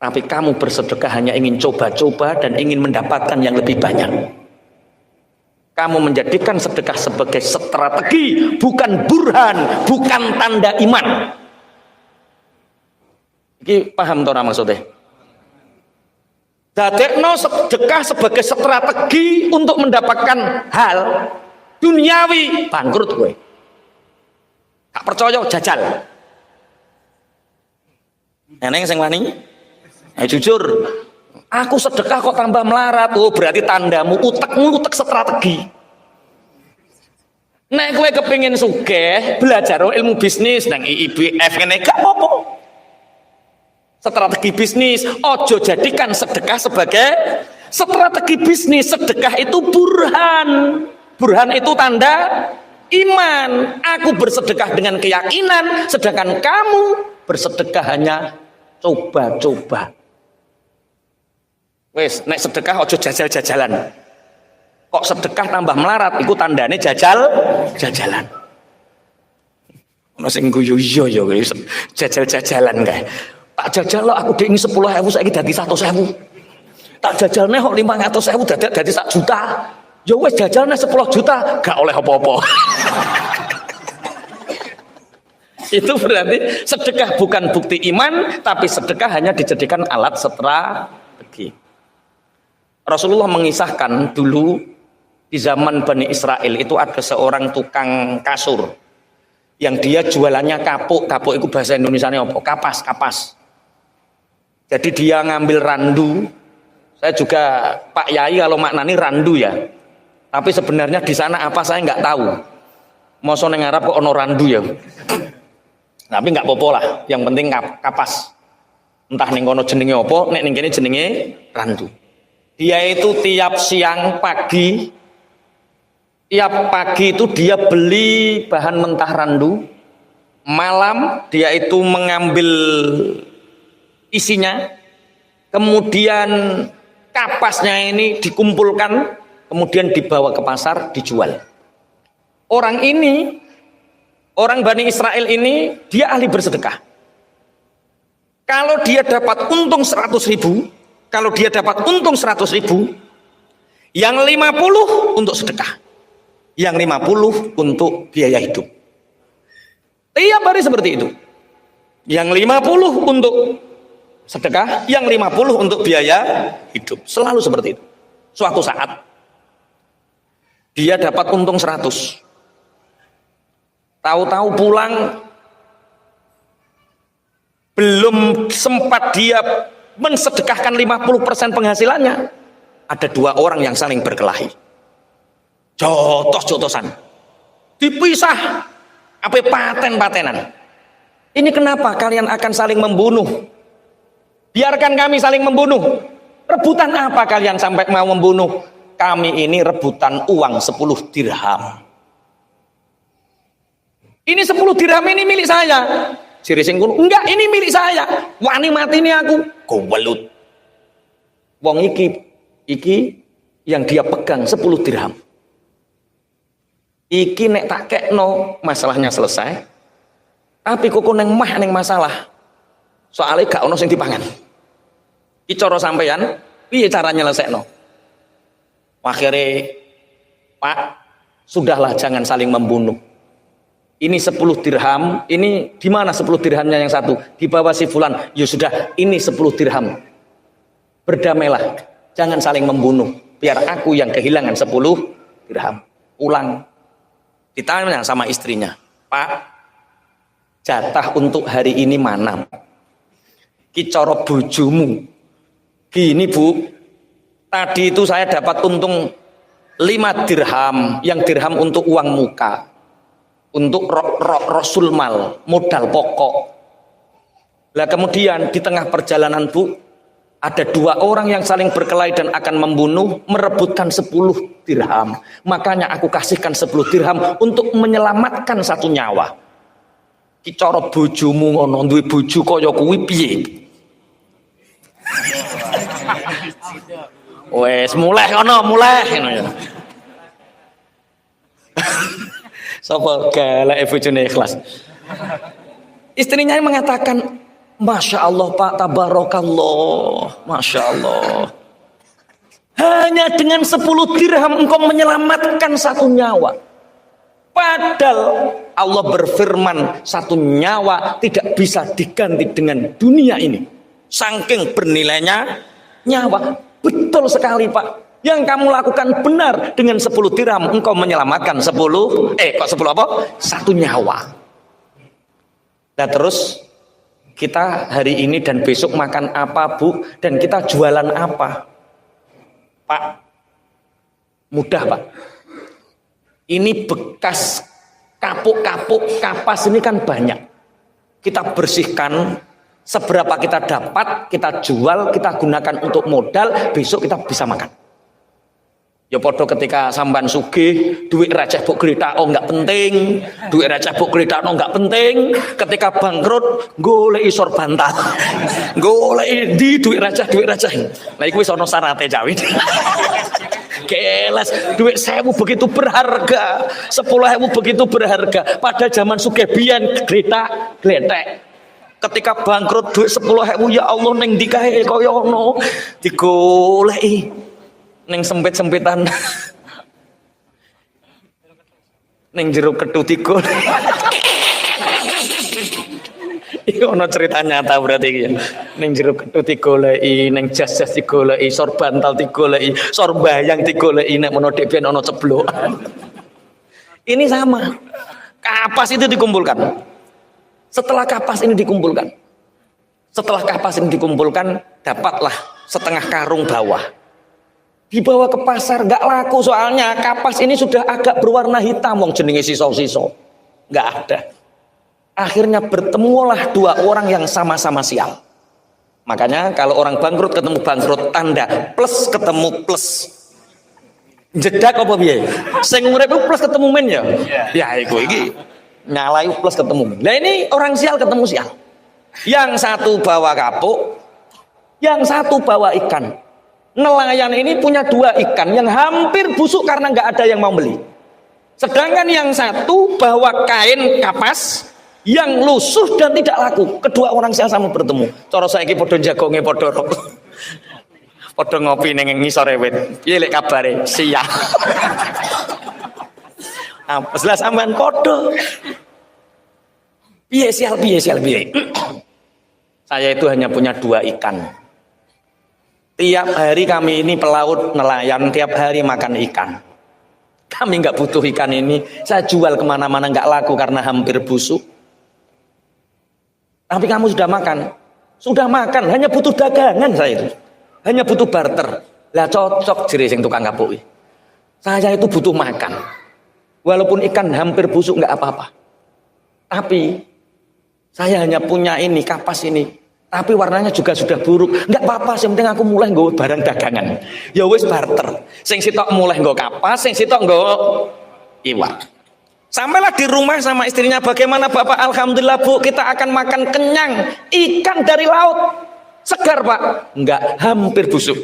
Tapi kamu bersedekah hanya ingin coba-coba dan ingin mendapatkan yang lebih banyak. Kamu menjadikan sedekah sebagai strategi, bukan burhan, bukan tanda iman. Ini paham toh maksudnya? Dadekno sedekah sebagai strategi untuk mendapatkan hal duniawi, bangkrut gue. Gak percaya jajal. Neneng sing wani? Jujur, aku sedekah kok tambah melarat. Oh, berarti tandamu utek strategi. Nek kowe kepengin sugih, belajar ilmu bisnis nang IIBF ngene gak apa-apa. Strategi bisnis, ojo jadikan sedekah sebagai strategi bisnis. Sedekah itu burhan. Burhan itu tanda iman. Aku bersedekah dengan keyakinan, sedangkan kamu bersedekah hanya coba-coba. Wes, nek sedekah ojo jajal-jajalan. Kok sedekah tambah melarat, iku tandane jajal-jajalan. Ono sing guyu iya ya jajal-jajalan kae. Tak jajal lo aku diingi 10.000 saiki dadi 100.000. Tak jajalne kok 500.000 dadi 1 juta. Ya wis jajalne 10 juta, gak oleh apa-apa. Itu berarti sedekah bukan bukti iman, tapi sedekah hanya dijadikan alat strategi. Rasulullah mengisahkan dulu di zaman Bani Israel itu ada seorang tukang kasur yang dia jualannya kapuk itu bahasa Indonesianya apa? Kapas. Jadi dia ngambil randu. Saya juga Pak Yai kalau maknani randu ya. Tapi sebenarnya di sana apa saya nggak tahu. Mosok nang Arab kok ono randu ya. Tapi nggak apa-apa lah. Yang penting kapas. Entah ning kono jenenge apa, nek ning kene jenenge randu. Dia itu tiap pagi itu dia beli bahan mentah randu. Malam dia itu mengambil isinya, kemudian kapasnya ini dikumpulkan, kemudian dibawa ke pasar dijual. Orang Bani Israel ini dia ahli bersedekah. Kalau dia dapat untung 100.000, yang 50 untuk sedekah, yang 50 untuk biaya hidup. Tiap hari seperti itu. Yang 50 untuk sedekah, yang 50 untuk biaya hidup. Selalu seperti itu. Suatu saat dia dapat untung 100. Tahu-tahu pulang belum sempat dia mensedekahkan 50% penghasilannya, ada 2 orang yang saling berkelahi. Jotos-jotosan. Dipisah. Apa paten-patenan. Ini kenapa kalian akan saling membunuh? Biarkan kami saling membunuh. Rebutan apa kalian sampai mau membunuh? kami ini rebutan uang 10 dirham. Ini 10 dirham ini milik saya. Jere sing kuno, enggak, ini milik saya. Wani mati ini aku. Gowelut. Wong iki yang dia pegang 10 dirham. Iki nek tak kekno masalahnya selesai. Tapi kok neng mah neng masalah. Soalnya gak ono sing dipangan. Iki cara sampeyan piye cara nyelesekno? Akhirnya, Pak, sudahlah jangan saling membunuh. Ini 10 dirham, ini di mana 10 dirhamnya yang satu? Di bawah si fulan. Ya sudah, ini 10 dirham. Berdamailah, jangan saling membunuh. Biar aku yang kehilangan 10 dirham. Pulang. Ditanya sama istrinya, Pak, jatah untuk hari ini mana? Ki cara bojomu. Gini Bu, tadi itu saya dapat untung 5 dirham, yang dirham untuk uang muka, untuk rasul mal, modal pokok. Lah kemudian di tengah perjalanan Bu, ada 2 orang yang saling berkelahi dan akan membunuh, merebutkan 10 dirham. Makanya aku kasihkan 10 dirham untuk menyelamatkan 1 nyawa. Ki cara bojomu ngono, duwe bojo kaya kuwi piye? Wes mulai ngono, mulai ngono ya. Sapa galak bojone ikhlas. Istrinya mengatakan, Masya Allah Pak, tabarakallah, Masya Allah. Hanya dengan 10 dirham engkau menyelamatkan 1 nyawa. Padahal Allah berfirman 1 nyawa tidak bisa diganti dengan dunia ini. Saking bernilainya nyawa. Betul sekali Pak. Yang kamu lakukan benar, dengan 10 dirham engkau menyelamatkan 10 apa? 1 nyawa. Nah terus kita hari ini dan besok makan apa Bu? Dan kita jualan apa? Pak, mudah Pak. Ini bekas kapuk-kapuk kapas ini kan banyak. Kita bersihkan, seberapa kita dapat, kita jual, kita gunakan untuk modal, besok kita bisa makan. Ya podo ketika samban sugih, duit receh buk glethakno enggak penting, duit receh buk glethakno enggak penting. Ketika bangkrut, golek isor bantal. Golek di duit receh. Lah iku wis ana syarate cawit. Kelas duit 1000 begitu berharga, 10.000 begitu berharga. Pada zaman sugih biyen glethek. Ketika bangkrut duit 10.000, ya Allah ning ndi kae kaya ngono. Digoleki ning sempit-sempitan. Ning jero kethu tiga. Iku ono cerita nyata berarti iki ya. Ning jero kethu digoleki, ning jas-jas digoleki, sor bantal digoleki, sor bayang digoleki, nek menawa dhek ben ono ceblok. Ini sama. Kapas itu dikumpulkan. Setelah kapas ini dikumpulkan, dapatlah setengah karung bawah. Dibawa ke pasar, nggak laku soalnya kapas ini sudah agak berwarna hitam, wong jenenge siso-siso, nggak ada. Akhirnya bertemulah 2 orang yang sama-sama sial. Makanya kalau orang bangkrut ketemu bangkrut, tanda plus ketemu plus. Jedak apa piye? Sing urip plus ketemu men ya. Ya iku iki. Nyalai plus ketemu. Nah ini orang sial ketemu sial. Yang satu bawa kapuk, yang satu bawa ikan. Nelayan ini punya 2 ikan yang hampir busuk karena nggak ada yang mau beli. Sedangkan yang satu bawa kain kapas yang lusuh dan tidak laku. Kedua orang sial sama bertemu. Cara saiki padha jagonge padha padha ngopi ning ngisore wit. Piye lek kabare? Sial. Apa jelas sampean padha. Piye sial. Saya itu hanya punya 2 ikan. Tiap hari kami ini pelaut nelayan, tiap hari makan ikan. Kami nggak butuh ikan ini. Saya jual kemana-mana nggak laku karena hampir busuk. Tapi kamu sudah makan, hanya butuh dagangan saya itu, hanya butuh barter. Lah cocok jere sing tukang kapuk. Saya itu butuh makan. Walaupun ikan hampir busuk nggak apa-apa. Tapi saya hanya punya ini kapas ini. tapi warnanya juga sudah buruk. Enggak apa-apa, yang penting aku mulai nggawa barang dagangan. Ya wis barter. Sing sitok mulai nggawa kapas, sing sitok nggawa iwak. Sampailah di rumah sama istrinya, bagaimana Bapak? Alhamdulillah Bu, kita akan makan kenyang. Ikan dari laut. Segar Pak? Enggak, hampir busuk.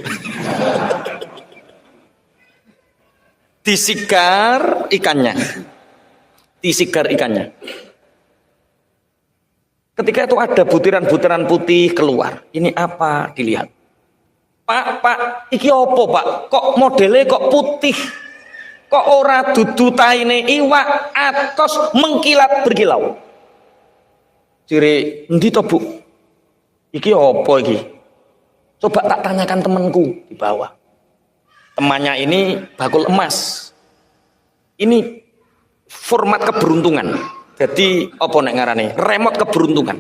Disigar ikannya. Disigar ikannya. Ketika itu ada butiran-butiran putih keluar. Ini apa? Dilihat. Pak, iki opo Pak? Kok modelnya kok putih? Kok ora dudu taine iwak atos mengkilat berkilau? Ciri, endi to Bu? Iki opo iki? Coba tak tanyakan temanku di bawah. Temannya ini bakul emas. Ini format keberuntungan. Jadi apa nek ngarane? Remote keberuntungan.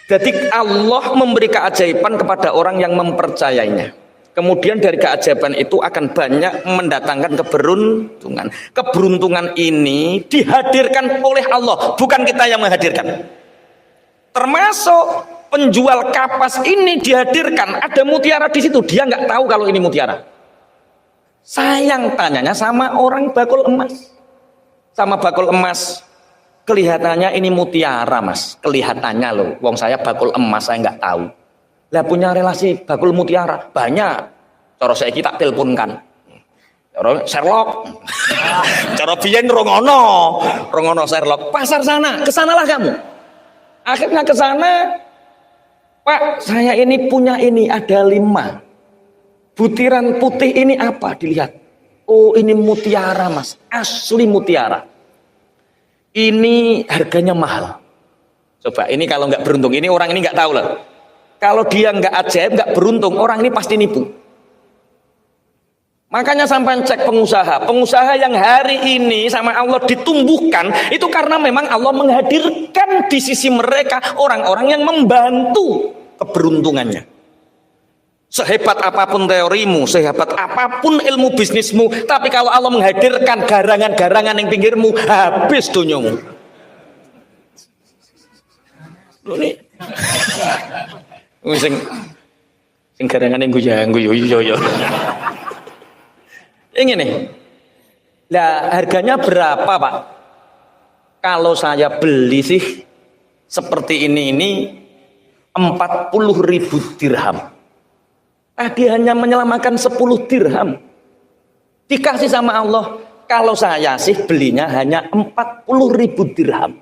Jadi Allah memberi keajaiban kepada orang yang mempercayainya. Kemudian dari keajaiban itu akan banyak mendatangkan keberuntungan. Keberuntungan ini dihadirkan oleh Allah, bukan kita yang menghadirkan. Termasuk penjual kapas ini dihadirkan, ada mutiara di situ, dia nggak tahu kalau ini mutiara. Sayang tanyanya sama orang bakul emas. Sama bakul emas. Kelihatannya ini mutiara Mas, kelihatannya loh. Wong saya bakul emas, saya nggak tahu. Lah punya relasi bakul mutiara banyak. Cara saiki tak teleponkan. Cara Sherlock. Cara biyen rongono Sherlock. Pasar sana, kesanalah kamu. Akhirnya ke sana. Pak, saya ini punya ini ada 5. Butiran putih ini apa? Dilihat. Oh, ini mutiara Mas, asli mutiara. Ini harganya mahal. Coba ini kalau nggak beruntung, ini orang ini nggak tahu loh. Kalau dia nggak ajaib, nggak beruntung, orang ini pasti nipu. Makanya sampai cek pengusaha yang hari ini sama Allah ditumbuhkan, itu karena memang Allah menghadirkan di sisi mereka orang-orang yang membantu keberuntungannya. Sehebat apapun teorimu, sehebat apapun ilmu bisnismu, tapi kalau Allah menghadirkan garangan-garangan yang pinggirmu, habis dunyomu. Ini sing garangan yang guyu. Ini nih. Lah harganya berapa, Pak? Kalau saya beli sih seperti ini 40.000 dirham. Dia hanya menyelamatkan 10 dirham. Dikasih sama Allah. Kalau saya sih belinya hanya 40.000 dirham.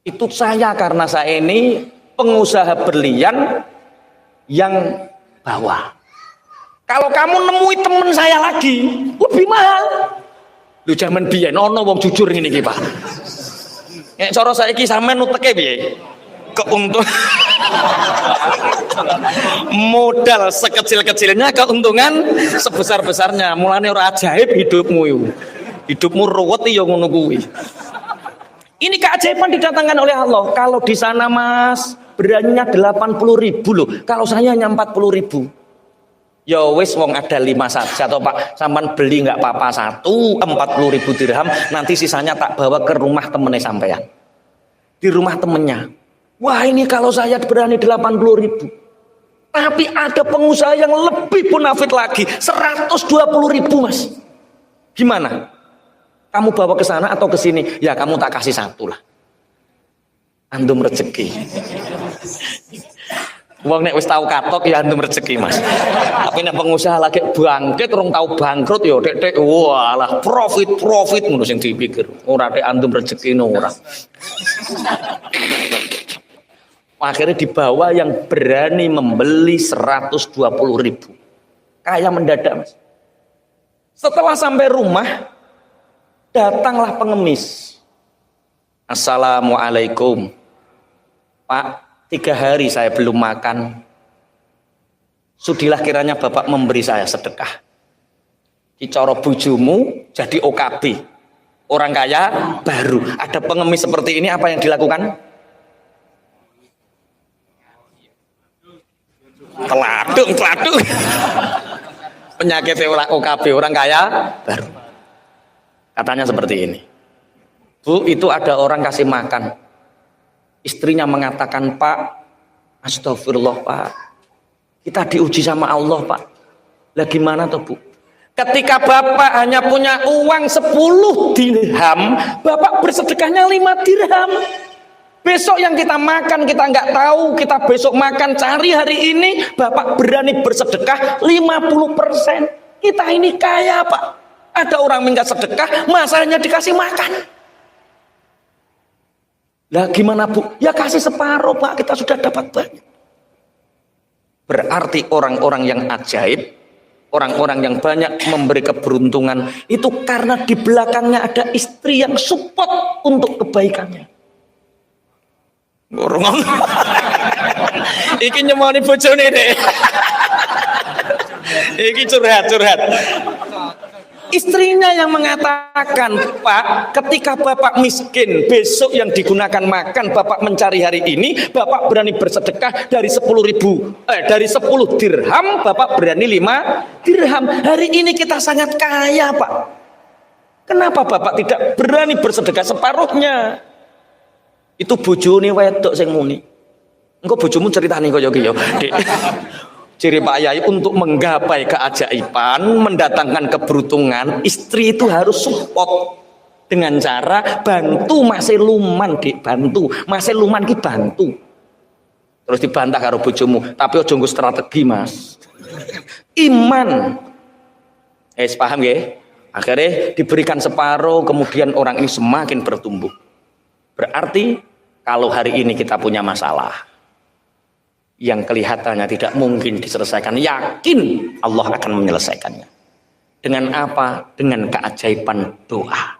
Itu saya karena saya ini pengusaha berlian yang bawah. Kalau kamu nemui teman saya lagi, lebih mahal. Lu zaman biyen ono wong jujur ngene iki, Pak. Nek cara saiki sampean nuteke piye? Keuntungan modal sekecil-kecilnya, keuntungan sebesar-besarnya. Mulane ora ajaib hidupmu itu. Hidupmu ruwet ya ngono kuwi. Ini keajaiban didatangkan oleh Allah. Kalau di sana Mas beraninya 80.000 loh. Kalau saya hanya 40.000. Ya wis wong ada 5 saja toh Pak. Sampean beli nggak apa-apa 40.000 dirham, nanti sisanya tak bawa ke rumah temennya sampean. Di rumah temennya. Wah ini kalau saya berani 80.000. Tapi ada pengusaha yang lebih munafik lagi, 120.000 Mas. Gimana? Kamu bawa ke sana atau ke sini? Ya kamu tak kasih 1 lah. Antum rezeki. Wong nek wis tau katok ya antum rezeki Mas. Tapi nek pengusaha lagi bangkit rong tau bangkrut ya tek walah profit ngono sing dipikir. Ora tek antum rezeki ora. Akhirnya dibawa yang berani membeli 120.000. Kayak mendadak Mas. Setelah sampai rumah, datanglah pengemis. Assalamualaikum. Pak, 3 hari saya belum makan. Sudilah kiranya Bapak memberi saya sedekah. Dicoro bojomu jadi OKB. Orang kaya baru. Ada pengemis seperti ini, apa yang dilakukan? Teladung. Penyakit OKB, orang kaya baru. Katanya seperti ini. Bu, itu ada orang kasih makan. Istrinya mengatakan, Pak, astagfirullah Pak, kita diuji sama Allah Pak. Lah gimana tuh Bu? Ketika Bapak hanya punya uang 10 dirham, Bapak bersedekahnya 5 dirham. Besok yang kita makan kita nggak tahu, kita besok makan cari hari ini, Bapak berani bersedekah 50%. Kita ini kaya Pak. Ada orang minta sedekah, masalahnya dikasih makan. Lah gimana Bu? Ya kasih separuh Pak, kita sudah dapat banyak. Berarti orang-orang yang ajaib, orang-orang yang banyak memberi keberuntungan itu karena di belakangnya ada istri yang support untuk kebaikannya. Ngomong. Iki nyemoni bojone deh. Iki curhat. Istrinya yang mengatakan, Pak, ketika Bapak miskin, besok yang digunakan makan, Bapak mencari hari ini, Bapak berani bersedekah dari 10 dirham, Bapak berani 5 dirham. Hari ini kita sangat kaya, Pak. Kenapa Bapak tidak berani bersedekah separuhnya? Itu bojone wedok sing muni. Engko bojomu ceritani kaya iki ya, Dik. Ciri Pak Yai untuk menggapai keajaiban, mendatangkan keberuntungan, istri itu harus support dengan cara bantu masih luman, Dik, bantu. Masih luman ki bantu. Terus dibantah karo bojomu, tapi ojo nggo strategi, Mas. Iman. Paham nggih? Akhirnya diberikan separuh, kemudian orang ini semakin bertumbuh. Berarti kalau hari ini kita punya masalah yang kelihatannya tidak mungkin diselesaikan, yakin Allah akan menyelesaikannya. Dengan apa? Dengan keajaiban doa.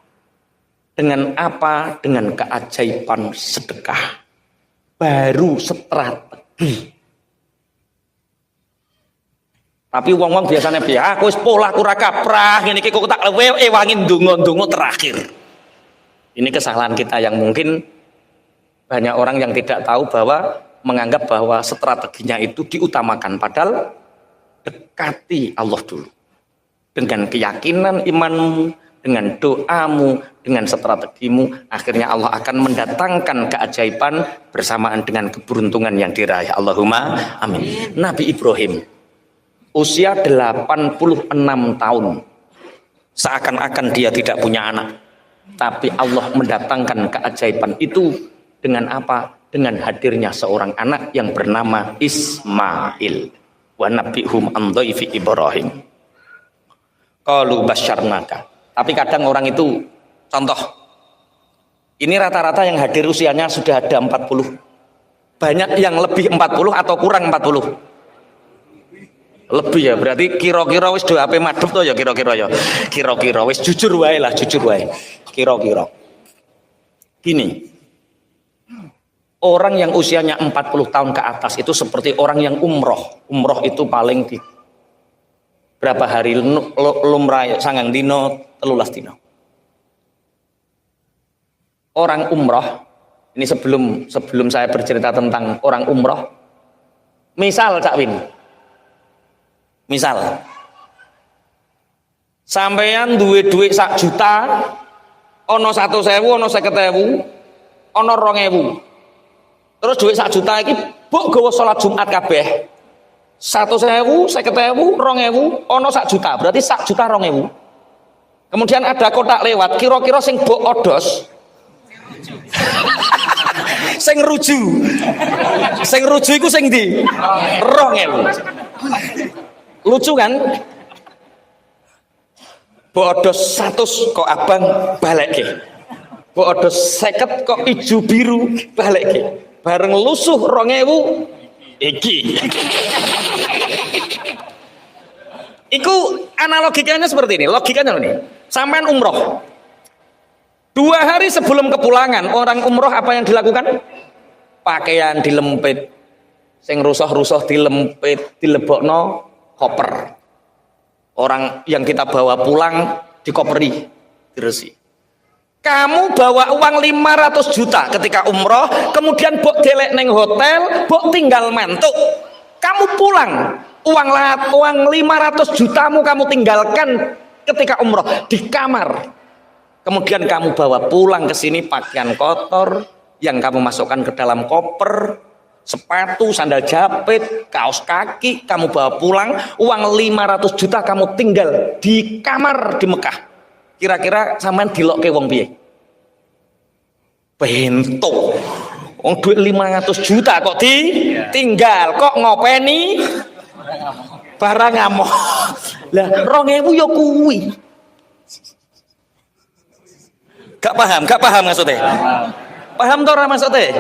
Dengan apa? Dengan keajaiban sedekah. Baru strategi. Tapi wong-wong biasanya aku wis pola aku ora kaprah, ngene iki kok tak wangin ndonga-ndonga terakhir. Ini kesalahan kita yang mungkin banyak orang yang tidak tahu bahwa menganggap bahwa strateginya itu diutamakan, padahal dekati Allah dulu. Dengan keyakinan imanmu, dengan doamu, dengan strategimu, akhirnya Allah akan mendatangkan keajaiban bersamaan dengan keberuntungan yang diraih. Allahumma amin. Nabi Ibrahim usia 86 tahun, seakan-akan dia tidak punya anak, tapi Allah mendatangkan keajaiban itu dengan apa? Dengan hadirnya seorang anak yang bernama Ismail. Wa nabihum an dhaifi Ibrahim. Qalu basyarnaka. Tapi kadang orang itu, contoh, ini rata-rata yang hadir usianya sudah ada 40. Banyak yang lebih 40 atau kurang 40? Lebih ya, berarti kira-kira wis do ape madhep to ya, kira-kira ya. Kira-kira wis jujur wae lah, jujur wae. Kira-kira. Gini. Orang yang usianya 40 tahun ke atas itu seperti orang yang umroh. Umroh itu paling di berapa hari lumrah sangang dino, 13 dino. Orang umroh, ini sebelum saya bercerita tentang orang umroh, misal Cak Win, misal sampeyan duwe duit 1 juta, ono 100.000, ono 50.000, ono 2.000. Terus duit 1 juta iki mbok gawa salat Jumat kabeh. 100.000, 50.000, 2.000, ono 1 juta, berarti 1 juta 2.000. Kemudian ada kotak lewat, kira-kira sing mbok odos sing ruju. Sing ruju iku sing ndi? 2.000. Lucu kan? Bodos 100 kok abang balekke. Bodos 50 kok ijo biru balekke. Bareng lusuh 2.000 iki. Iku analogikanya seperti ini. Logikanya ini. Sampean umroh. 2 hari sebelum kepulangan, orang umroh apa yang dilakukan? Pakaian dilempit. Sing rusuh-rusuh dilempit, dilebokno koper. Orang yang kita bawa pulang dikoperi, diresi. Kamu bawa uang 500 juta ketika umroh, kemudian bok delek neng hotel, bok tinggal mantuk. Kamu pulang, uang 500 jutamu kamu tinggalkan ketika umroh di kamar. Kemudian kamu bawa pulang ke sini pakaian kotor, yang kamu masukkan ke dalam koper, sepatu, sandal jepit, kaos kaki, kamu bawa pulang, uang 500 juta kamu tinggal di kamar di Mekah. Kira-kira sampean dilokke wong piye? Bento. Wong duit 500 juta kok ditinggal, kok ngopeni barang ngamuk. Lah 2000 ya kuwi. Gak paham maksudnya? Paham toh maksudnya?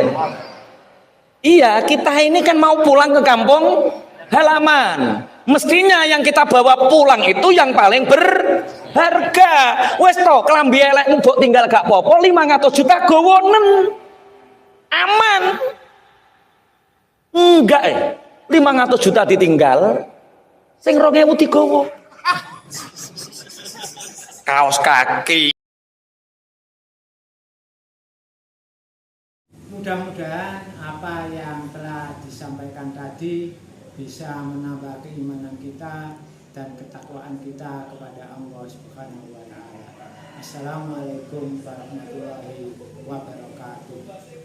Iya, kita ini kan mau pulang ke kampung halaman. Mestinya yang kita bawa pulang itu yang paling berharga. Wes toh, kelambi elekmu mbok tinggal gak popo 500 juta gowonen. Aman. Enggak 500 juta ditinggal, sing 2000 digowo. Kaos kaki. Mudah-mudahan apa yang telah disampaikan tadi bisa menambah keimanan kita dan ketakwaan kita kepada Allah Subhanahu wa taala. Assalamualaikum warahmatullahi wabarakatuh.